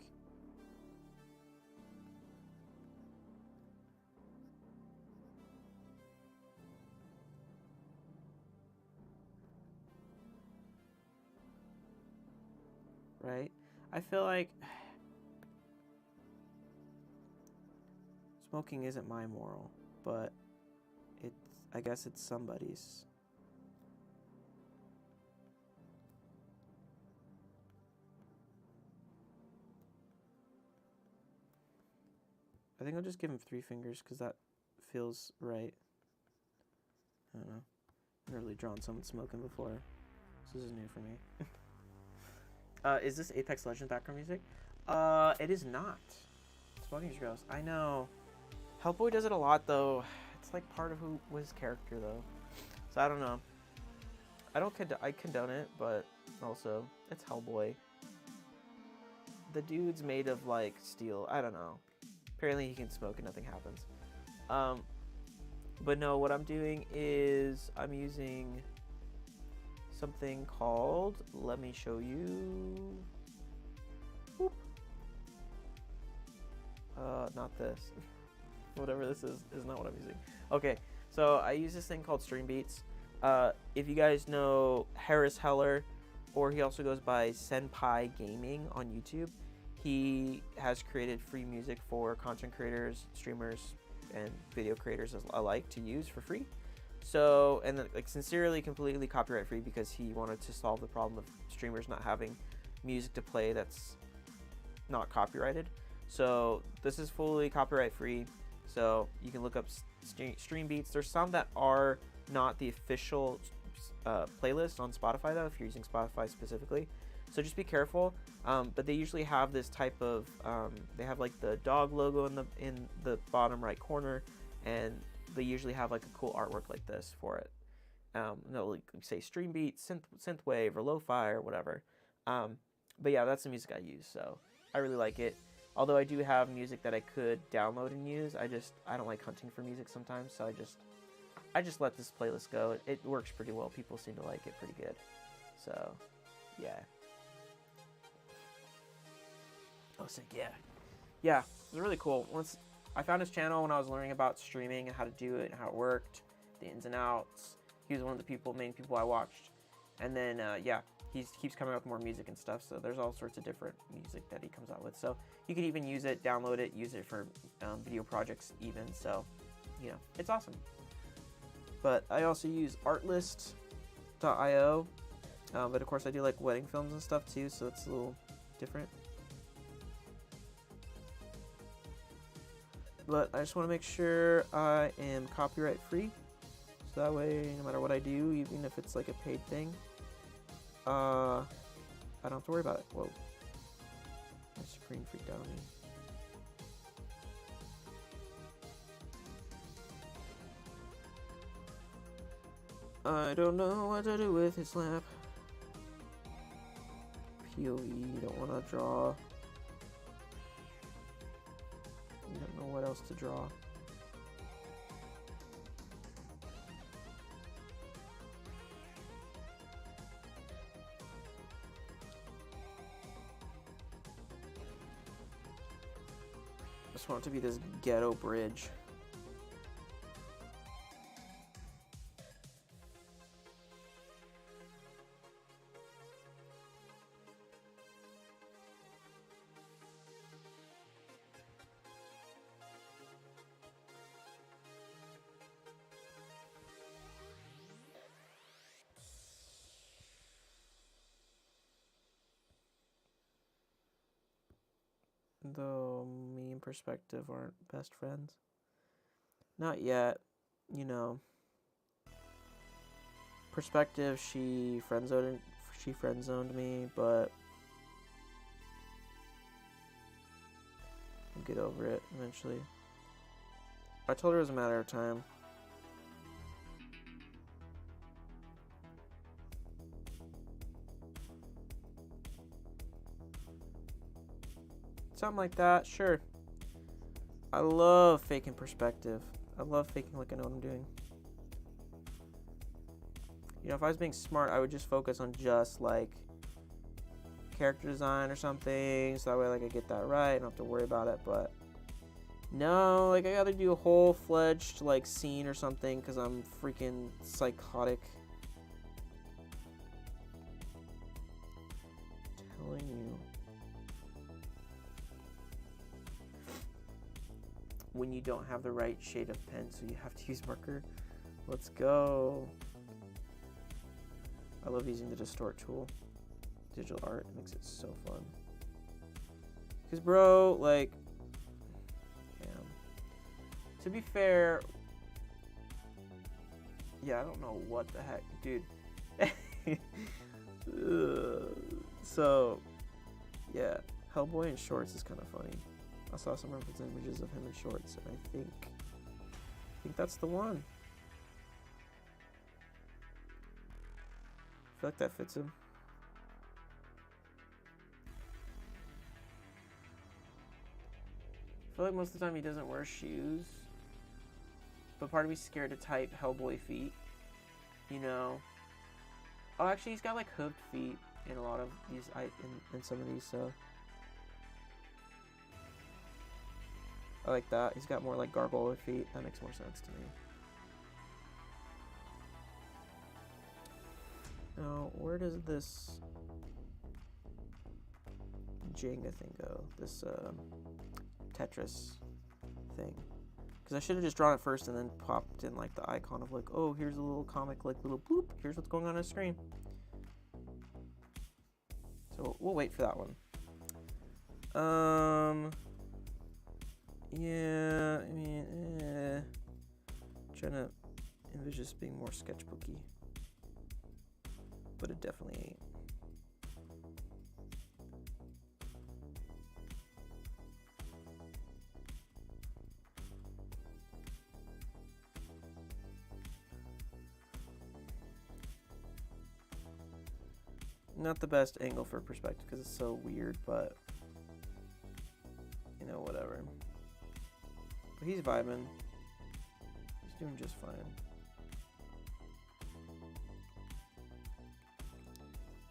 right? I feel like smoking isn't my moral, but I guess it's somebody's. I think I'll just give him 3 fingers because that feels right. I don't know. I've never really drawn someone smoking before. This is new for me. Is this Apex Legends background music? It is not. Smoking is gross. I know. Hellboy does it a lot though. It's like part of his character though. So I don't know. I condone it, but also it's Hellboy. The dude's made of like steel. I don't know. Apparently he can smoke and nothing happens. But no, what I'm doing is I'm using something called, let me show you. Whoop. Not this. Whatever this is not what I'm using. Okay, so I use this thing called Stream Beats. If you guys know Harris Heller, or he also goes by Senpai Gaming on YouTube, he has created free music for content creators, streamers, and video creators alike to use for free. So, and then, like, sincerely, completely copyright free, because he wanted to solve the problem of streamers not having music to play that's not copyrighted. So this is fully copyright free. So you can look up Stream Beats. There's some that are not the official playlist on Spotify though, if you're using Spotify specifically. So just be careful. But they usually have this type of, they have like the dog logo in the bottom right corner, and they usually have like a cool artwork like this for it. They'll like say Stream Beat, synthwave, or lo-fi or whatever. But yeah, that's the music I use, so I really like it. Although I do have music that I could download and use, I don't like hunting for music sometimes, so I just let this playlist go. It works pretty well. People seem to like it pretty good. So, yeah. Oh, sick, yeah. Yeah, it was really cool. Once I found his channel when I was learning about streaming and how to do it and how it worked, the ins and outs. He was one of the main people I watched. And then, yeah, he keeps coming up with more music and stuff, so there's all sorts of different music that he comes out with. So you could even use it, download it, use it for video projects even. So, you know, it's awesome. But I also use artlist.io. But of course I do like wedding films and stuff too, so it's a little different. But I just want to make sure I am copyright free, so that way no matter what I do, even if it's like a paid thing, I don't have to worry about it. Whoa, my screen freaked out on me. I don't know what to do with his lap. POE, don't want to draw. I don't know what else to draw. I just want it to be this ghetto bridge. Though me and Perspective aren't best friends. Not yet, you know. Perspective, she friend zoned me, but I'll get over it eventually. I told her it was a matter of time. Something like that, sure. I love faking perspective. I love faking like I know what I'm doing. You know, if I was being smart, I would just focus on just like character design or something, so that way like I get that right, I don't have to worry about it. But no, like I gotta do a whole fledged like scene or something because I'm freaking psychotic. Telling you. When you don't have the right shade of pen, so you have to use marker. Let's go. I love using the distort tool. Digital art makes it so fun. Cause bro, like, damn. To be fair, yeah, I don't know what the heck, dude. So, yeah, Hellboy in shorts is kind of funny. I saw some reference images of him in shorts, and I think that's the one. I feel like that fits him. I feel like most of the time he doesn't wear shoes, but part of me's scared to type Hellboy feet, you know. Oh, actually, he's got like hooked feet in a lot of these, in some of these, so I like that. He's got more like gargoyle feet. That makes more sense to me. Now, where does this Jenga thing go? This Tetris thing. Because I should have just drawn it first and then popped in like the icon of like, oh, here's a little comic, like little bloop. Here's what's going on the screen. So we'll wait for that one. Yeah, I mean, trying to envision this being more sketchbooky, but it definitely ain't. Not the best angle for perspective because it's so weird, but you know, whatever. But he's vibing. He's doing just fine.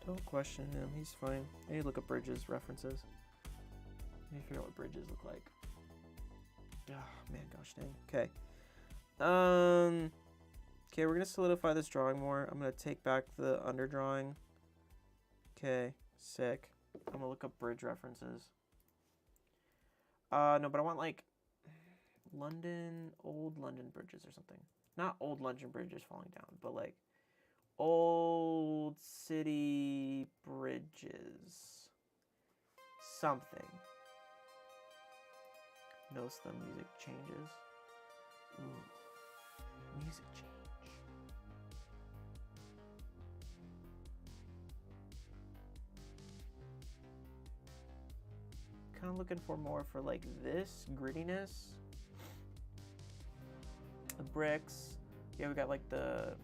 Don't question him. He's fine. I need to look up Bridges references. I need to figure out what Bridges look like. Oh, man, gosh dang. Okay. Okay, we're gonna solidify this drawing more. I'm gonna take back the underdrawing. Okay, sick. I'm gonna look up bridge references. No, but I want like London, old London bridges or something. Not old London bridges falling down, but like old city bridges. Something. Notice the music changes. Ooh, music change. Kind of looking for more for like this grittiness. The bricks. Yeah, we got like the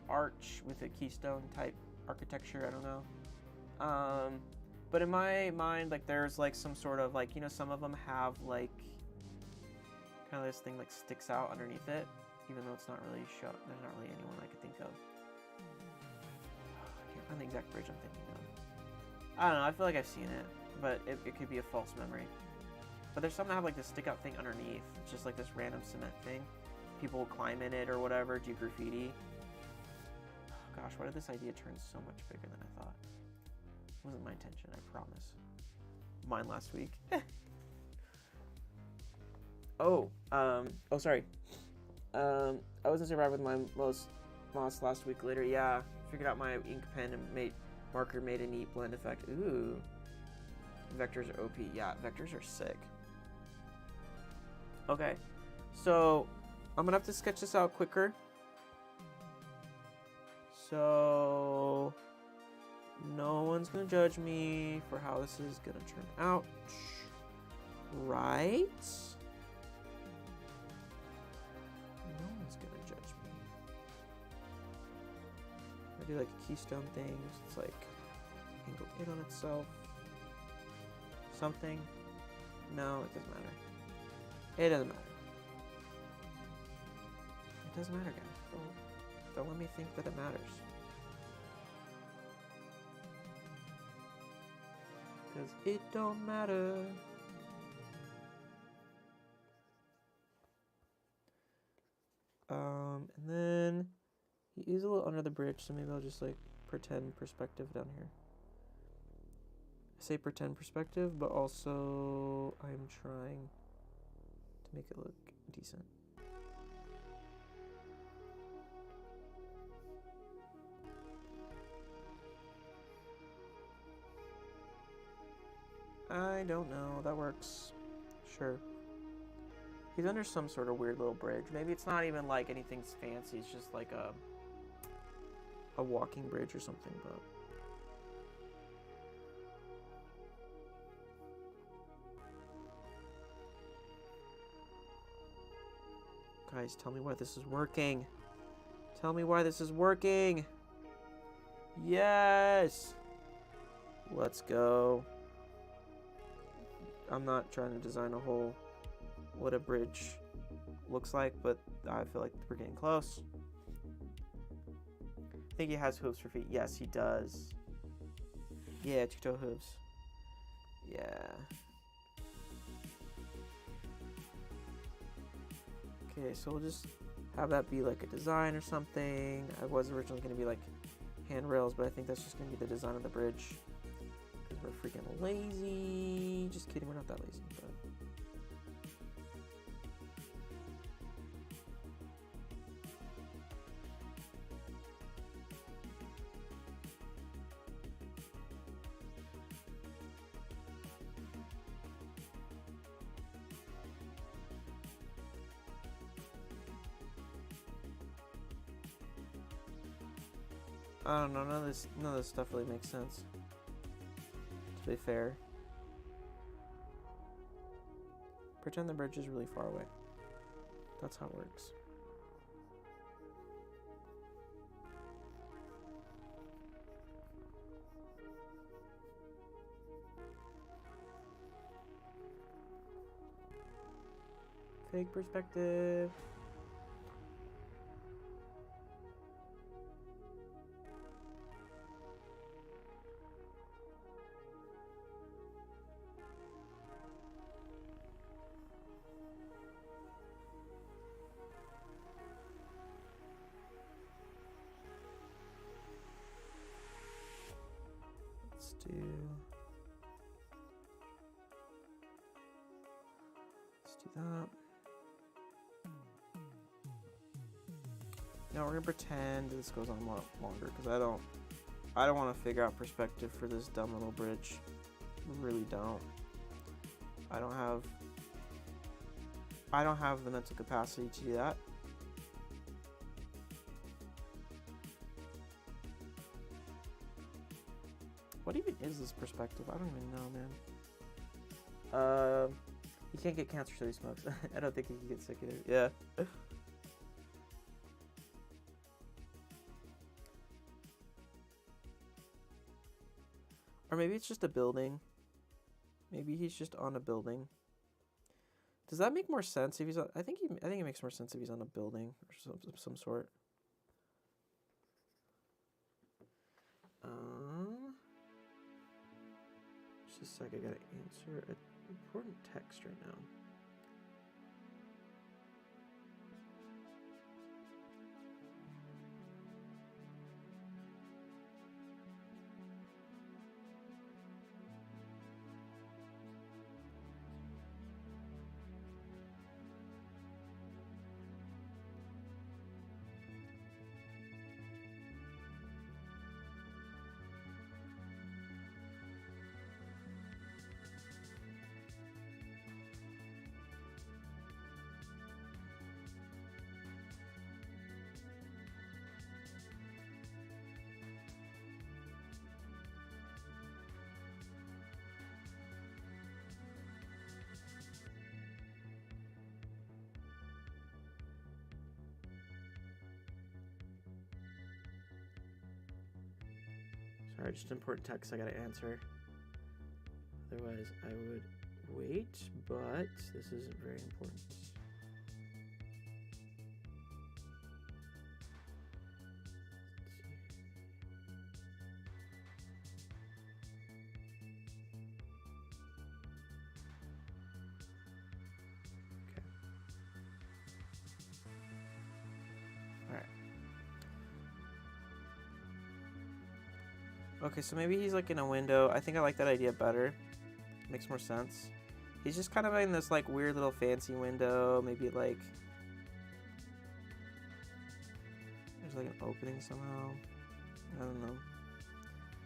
arch with a keystone type architecture. I don't know. But in my mind, like there's like some sort of like, you know, some of them have like kind of this thing like sticks out underneath it, even though it's not really show. There's not really anyone I could think of. I can't find the exact bridge I'm thinking of. I don't know. I feel like I've seen it. But it could be a false memory. But there's some that have like this stick out thing underneath. It's just like this random cement thing. People will climb in it or whatever, do graffiti. Oh, gosh, why did this idea turn so much bigger than I thought? It wasn't my intention, I promise. Mine last week. Sorry. I was in Survivor with my moss last week later. Yeah, figured out my ink pen and marker made a neat blend effect. Ooh. Vectors are OP. Yeah, vectors are sick. Okay, so I'm gonna have to sketch this out quicker. So no one's gonna judge me for how this is gonna turn out. Right? No one's gonna judge me. I do like a keystone thing. It's like angled in on itself. Something. No, it doesn't matter. It doesn't matter. It doesn't matter, guys. Don't let me think that it matters. Because it don't matter. And then he is a little under the bridge, so maybe I'll just like pretend perspective down here. I say pretend perspective, but also I'm trying to make it look decent. I don't know. That works. Sure. He's under some sort of weird little bridge. Maybe it's not even like anything fancy. It's just like a walking bridge or something, but... Guys, tell me why this is working. Tell me why this is working. Yes! Let's go. I'm not trying to design a whole what a bridge looks like, but I feel like we're getting close. I think he has hooves for feet. Yes, he does. Yeah, two-toe hooves. Yeah. Okay, so we'll just have that be like a design or something. I was originally going to be like handrails, but I think that's just going to be the design of the bridge. Because we're freaking lazy. Just kidding, we're not that lazy, but... I don't know, none of this stuff really makes sense, to be fair. Pretend the bridge is really far away. That's how it works. Fake perspective. Let's do that. Now we're gonna pretend this goes on a lot longer because I don't want to figure out perspective for this dumb little bridge. I really don't. I don't have the mental capacity to do that. What even is this perspective? I don't even know, man. He can't get cancer, so he smokes. I don't think he can get sick either. Yeah. Or maybe it's just a building. Maybe he's just on a building. Does that make more sense if he's on... I think it makes more sense if he's on a building or some sort. Just a sec, I gotta answer an important text right now. Sorry, just important text I gotta answer. Otherwise, I would wait, but this isn't very important. Okay, so maybe he's like in a window. I think I like that idea better. Makes more sense. He's just kind of in this like weird little fancy window. Maybe like there's like an opening somehow. I don't know.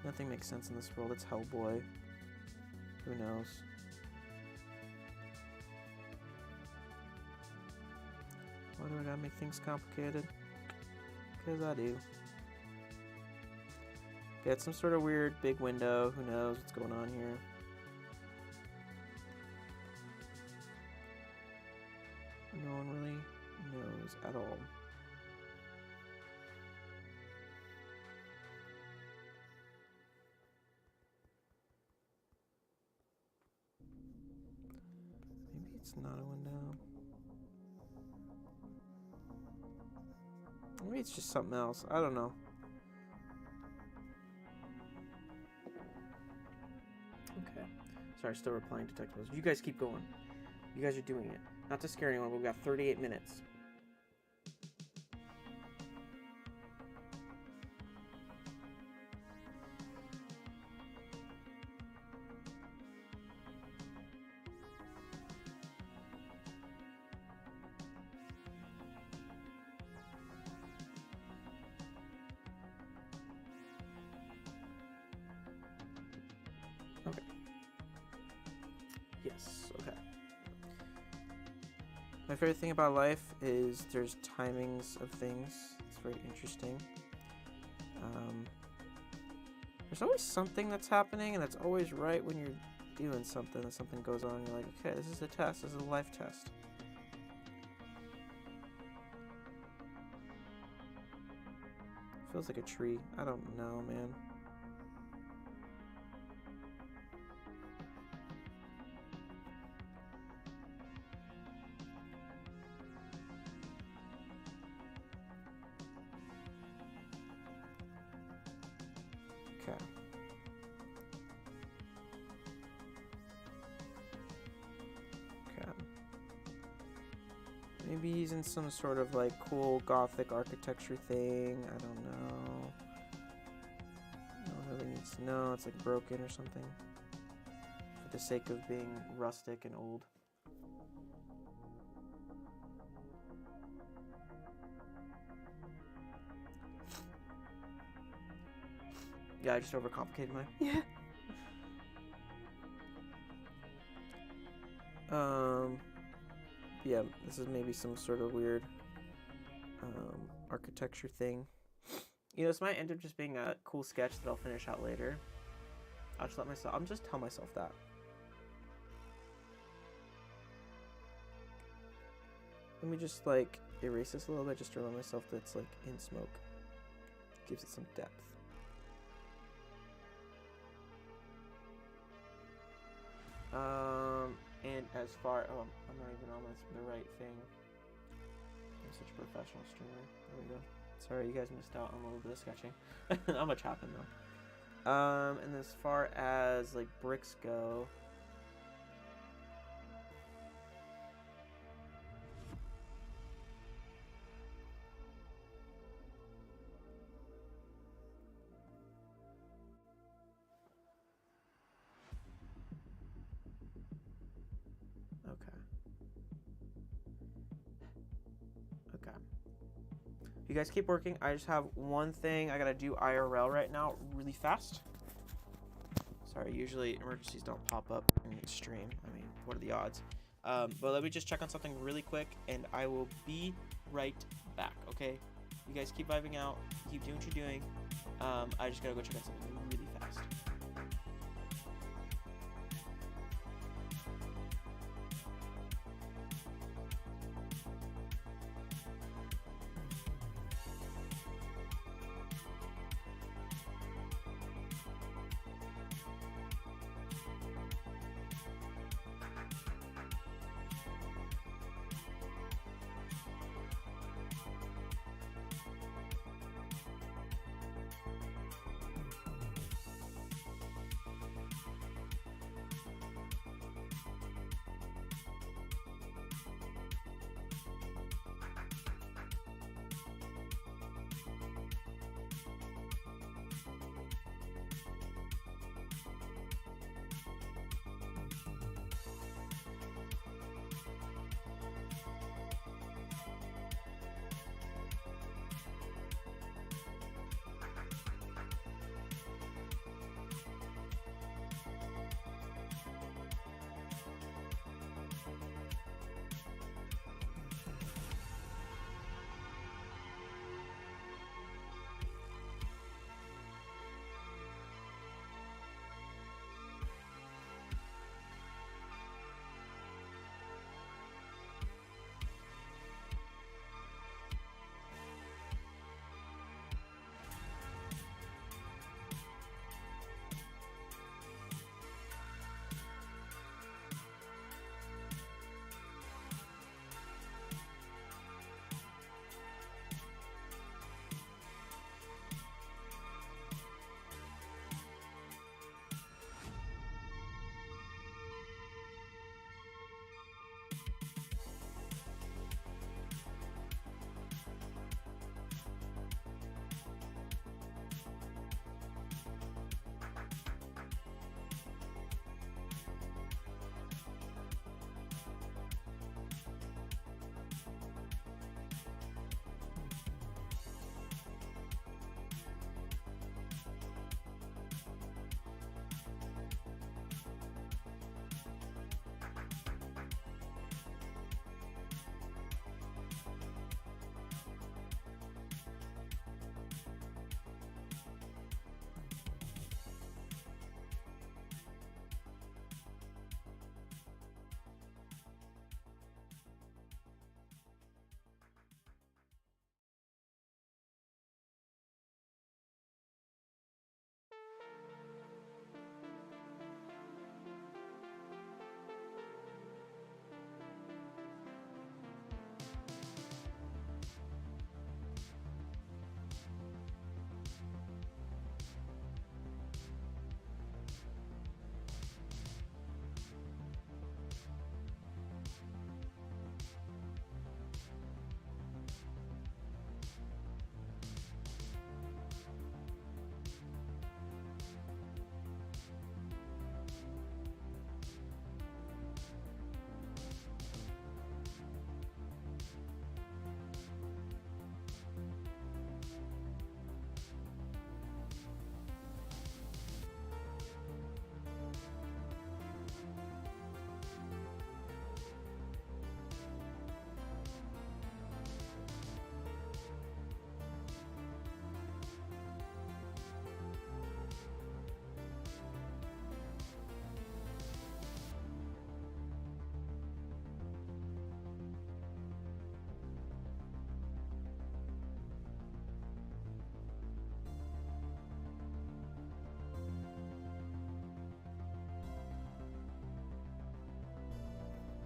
Nothing makes sense in this world. It's Hellboy. Who knows? Why do I gotta make things complicated? Because I do. Yeah, it's some sort of weird big window. Who knows what's going on here? No one really knows at all. Maybe it's not a window. Maybe it's just something else. I don't know. Okay. Sorry, still replying to text messages. You guys keep going. You guys are doing it. Not to scare anyone, but we've got 38 minutes. Okay. Yes, okay. My favorite thing about life is there's timings of things. It's very interesting. There's always something that's happening, and that's always right when you're doing something, and something goes on, and you're like, okay, this is a test. This is a life test. Feels like a tree. I don't know, man. Okay. Okay. Maybe he's in some sort of like cool gothic architecture thing. I don't know. No one really needs to know. It's like broken or something. For the sake of being rustic and old. Yeah, I just overcomplicated mine. Yeah. Yeah, this is maybe some sort of weird architecture thing. You know, this might end up just being a cool sketch that I'll finish out later. I'll just tell myself that. Let me just like erase this a little bit just to remind myself that it's like in smoke. Gives it some depth. And as far, I'm not even on the right thing. I'm such a professional streamer. There we go. Sorry, you guys missed out on a little bit of sketching. Not much happened though. And as far as like bricks go, you guys keep working. I just have one thing I gotta do IRL right now really fast. Sorry, usually emergencies don't pop up in the stream. I mean, what are the odds? But let me just check on something really quick, and I will be right back, okay? You guys keep vibing out. Keep doing what you're doing. I just gotta go check on something really fast.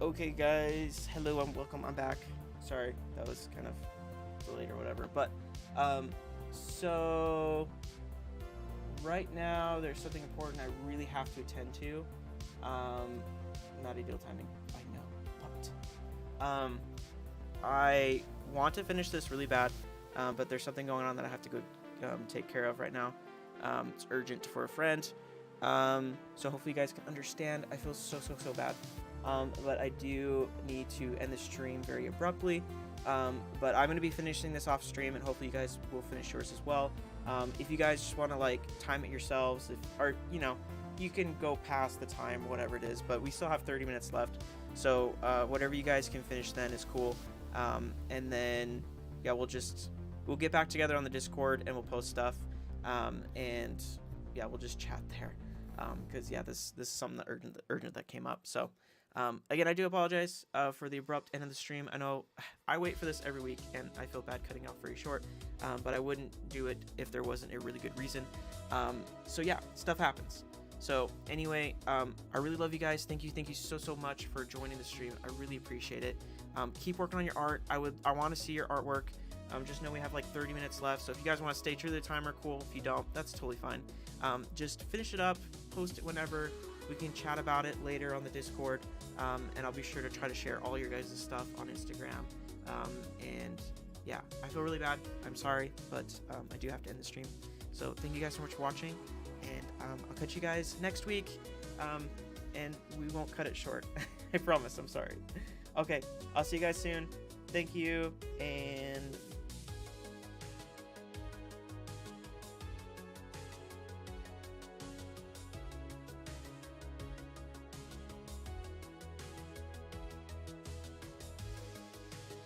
Okay, guys, hello and welcome. I'm back. Sorry, that was kind of delayed or whatever. But, so right now there's something important I really have to attend to. Not ideal timing, I know, but I want to finish this really bad, but there's something going on that I have to go take care of right now. It's urgent for a friend. So hopefully you guys can understand. I feel so bad. But I do need to end the stream very abruptly. But I'm going to be finishing this off stream, and hopefully you guys will finish yours as well. If you guys just want to like time it yourselves, or you know, you can go past the time, whatever it is, but we still have 30 minutes left. So whatever you guys can finish then is cool. And then yeah, we'll get back together on the Discord and we'll post stuff. And yeah, we'll just chat there. Because yeah, this is something that urgent that came up. So again, I do apologize for the abrupt end of the stream. I know I wait for this every week, and I feel bad cutting out very short. But I wouldn't do it if there wasn't a really good reason. So yeah, stuff happens. So anyway, I really love you guys. Thank you so much for joining the stream. I really appreciate it. Keep working on your art. I want to see your artwork. Just know we have like 30 minutes left, so if you guys want to stay true to the timer, cool. If you don't, that's totally fine. Just finish it up, post it whenever. We can chat about it later on the Discord, and I'll be sure to try to share all your guys' stuff on Instagram. And yeah, I feel really bad. I'm sorry, but I do have to end the stream. So thank you guys so much for watching, and I'll catch you guys next week, and we won't cut it short. I promise. I'm sorry. Okay, I'll see you guys soon. Thank you, and